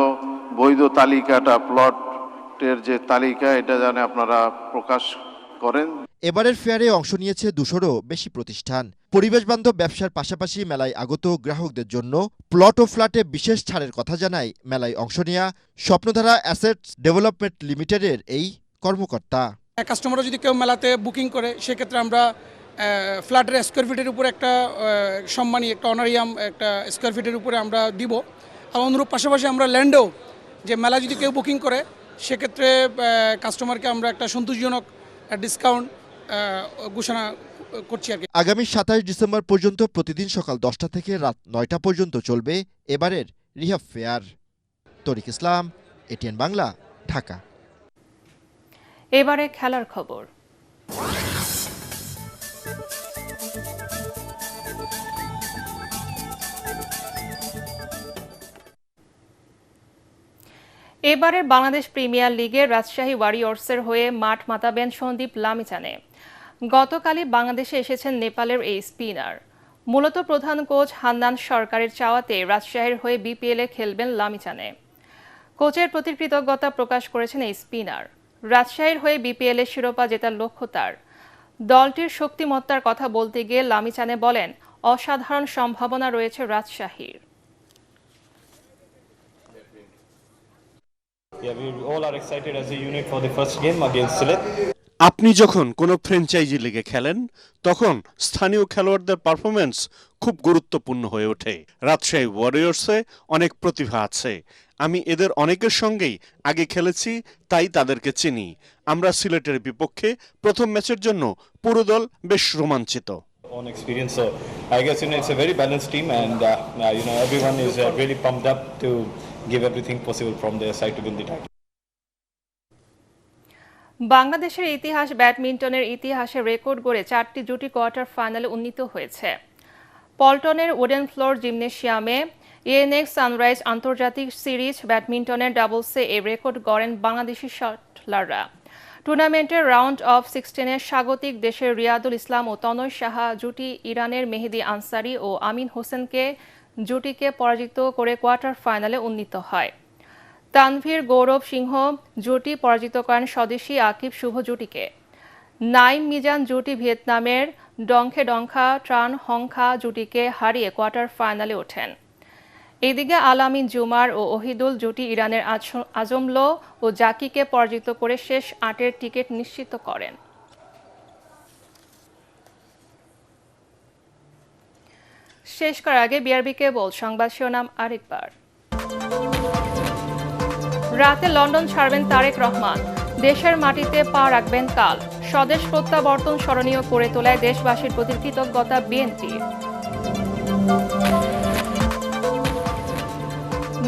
বৈধ তালিকাটা, প্লটের যে তালিকা, এটা যেন আপনারা প্রকাশ করেন। এবারের ফেয়ারে অংশ নিয়েছে 200-রও বেশি প্রতিষ্ঠান। পরিবেশ বান্ধব ব্যবসার পাশাপাশি মেলায় আগত গ্রাহকদের জন্য প্লট ও ফ্ল্যাটে বিশেষ ছাড়ের কথা জানায় মেলায় অংশ নেওয়া স্বপ্নধারা অ্যাসেটস ডেভেলপমেন্ট লিমিটেডের এই কর্মকর্তা। কাস্টমাররা যদি কেউ মেলাতে বুকিং করে, সেক্ষেত্রে আমরা ফ্ল্যাটের স্কোয়ার ফিটের উপরে একটা সম্মানী একটা অনারিয়াম একটা স্কোয়ার ফিটের উপরে আমরা দিব। আর অনুরূপ পাশাপাশি আমরা ল্যান্ডেও যে মেলা যদি কেউ বুকিং করে, সেক্ষেত্রে কাস্টমারকে আমরা একটা সন্তোষজনক ডিসকাউন্ট ঘোষণা করছি আর কি। আগামী 27 ডিসেম্বর পর্যন্ত প্রতিদিন সকাল 10টা থেকে রাত 9টা পর্যন্ত চলবে এবারের রিহ্যাব ফেয়ার। তরিক ইসলাম, এটিএন বাংলা, ঢাকা। এবারে খেলার খবর। এবারের বাংলাদেশ প্রিমিয়ার লিগে রাজশাহী ওয়ারিয়র্সের হয়ে মাঠ মাতাবেন সন্দীপ লামিচানে। গতকালই বাংলাদেশে এসেছেন নেপালের এই স্পিনার। মূলত প্রধান কোচ হান্নান সরকারের চাওয়াতে রাজশাহীর হয়ে বিপিএলে খেলবেন লামিচানে। কোচের প্রতি কৃতজ্ঞতা প্রকাশ করেছেন এই স্পিনার। রাজশাহীর হয়ে বিপিএলে শিরোপা জেতার লক্ষ্য তার। দলটির শক্তিমত্তার কথা বলতে গিয়ে লামিচানে বলেন, অসাধারণ সম্ভাবনা রয়েছে রাজশাহীর। আপনি যখন কোনো ফ্র্যাঞ্চাইজি লিগে খেলেন, তখন স্থানীয় খেলোয়াড়দের পারফরমেন্স খুব গুরুত্বপূর্ণ হয়ে ওঠে। রাজশাহী ওয়ারিয়র্সে অনেক প্রতিভা আছে। আমি এদের অনেকের সঙ্গেই আগে খেলেছি, তাই তাদেরকে চিনি। আমরা সিলেটের বিপক্ষে প্রথম ম্যাচের জন্য পুরো দল বেশ রোমাঞ্চিত। On experience, so I guess it's a very balanced team, and everyone is really pumped up to give everything possible from their side to win the title. বাংলাদেশের ইতিহাস ব্যাডমিন্টনের ইতিহাসে রেকর্ড গড়ে 4টি জুটি কোয়ার্টার ফাইনালে উন্নীত হয়েছে। পল্টনের উডেন ফ্লোর জিমনেশিয়ামে এএনএক্স সানরাইজ আন্তর্জাতিক সিরিজ ব্যাডমিন্টনের ডাবলসে এই রেকর্ড গড়েন বাংলাদেশি শটলাররা। টুর্নামেন্টের রাউন্ড অফ 16-এ স্বাগতিক দেশের রিয়াদুল ইসলাম ও তনয় সাহা জুটি ইরানের মেহেদি আনসারি ও আমিন হোসেনকে জুটিকে পরাজিত করে কোয়ার্টার ফাইনালে উন্নীত হয়। তানভীর গৌরব সিংহ জুটি পরাজিত করেন স্বদেশী আকিব শুভ জুটিকে। নাইম মিজান জুটি ভিয়েতনামের ডংখে ডংখা ট্রান হংখা জুটিকে হারিয়ে কোয়ার্টার ফাইনালে ওঠেন। এদিকে আলামিন জুমার ও ওহিদুল জুটি ইরানের আজমলো ও জাকিকে পরাজিত করে শেষ 8-এর টিকিট নিশ্চিত করেন। শেষ করার আগে বিআরবি কেবল সংবাদ শিরোনাম আরেকবার। রাতে লন্ডন ছাড়বেন তারেক রহমান। দেশের মাটিতে পা রাখবেন কাল। স্বদেশ প্রত্যাবর্তন স্মরণীয় করে তোলায় দেশবাসীর প্রতি কৃতজ্ঞতা বিএনপির।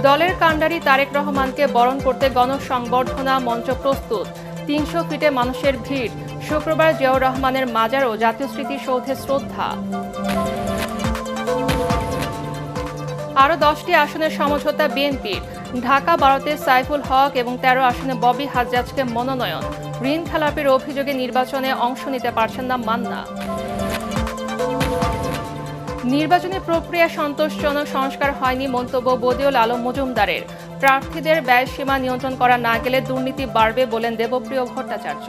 দলের কাণ্ডারি তারেক রহমানকে বরণ করতে গণসংবর্ধনা মঞ্চ প্রস্তুত। 300 ফিটে মানুষের ভিড়। শুক্রবার জিয়াউর রহমানের মাজার ও জাতীয় স্মৃতিসৌধে শ্রদ্ধা। আরও 10টি আসনের সমঝোতা বিএনপির। ঢাকা 12তে সাইফুল হক এবং 13 আসনে ববি হাজ্জাজকে মনোনয়ন। ঋণ খেলাপির অভিযোগে নির্বাচনে অংশ নিতে পারছেন না মান্না। নির্বাচনী প্রক্রিয়া সন্তোষজনক, সংস্কার হয়নি মন্তব্য বদিউল আলম মজুমদারের। প্রার্থীদের ব্যয়সীমা নিয়ন্ত্রণ করা না গেলে দুর্নীতি বাড়বে বলেন দেবপ্রিয় ভট্টাচার্য।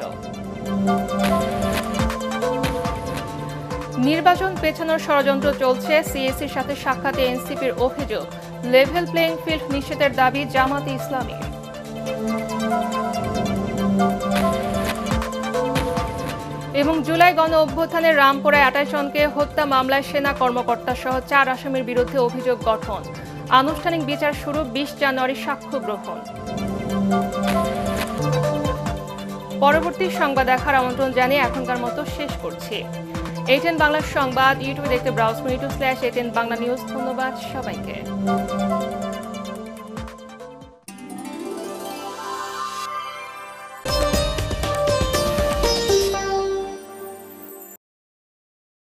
নির্বাচন পেছানোর ষড়যন্ত্র চলছে, সিএসির সাথে সাক্ষাতে এনসিপির অভিযোগ। লেভেল প্লেইং ফিল্ড নিশ্চিতের দাবি জামাতে ইসলামী। এবং জুলাই গণ অভ্যুত্থানে রামপুরায় 28 জনকে হত্যা মামলায় সেনা কর্মকর্তা সহ 4 আসামির বিরুদ্ধে অভিযোগ গঠন। আনুষ্ঠানিক বিচার শুরু 20 জানুয়ারি সাক্ষ্য গ্রহণ। পরবর্তী সংবাদ দেখার আমন্ত্রণ জানিয়ে এখনকার মতো শেষ করছি। ATN বাংলা সংবাদ ইউটিউবে দেখতে ব্রাউজ করুন /ATN বাংলা নিউজ। ধন্যবাদ সবাইকে।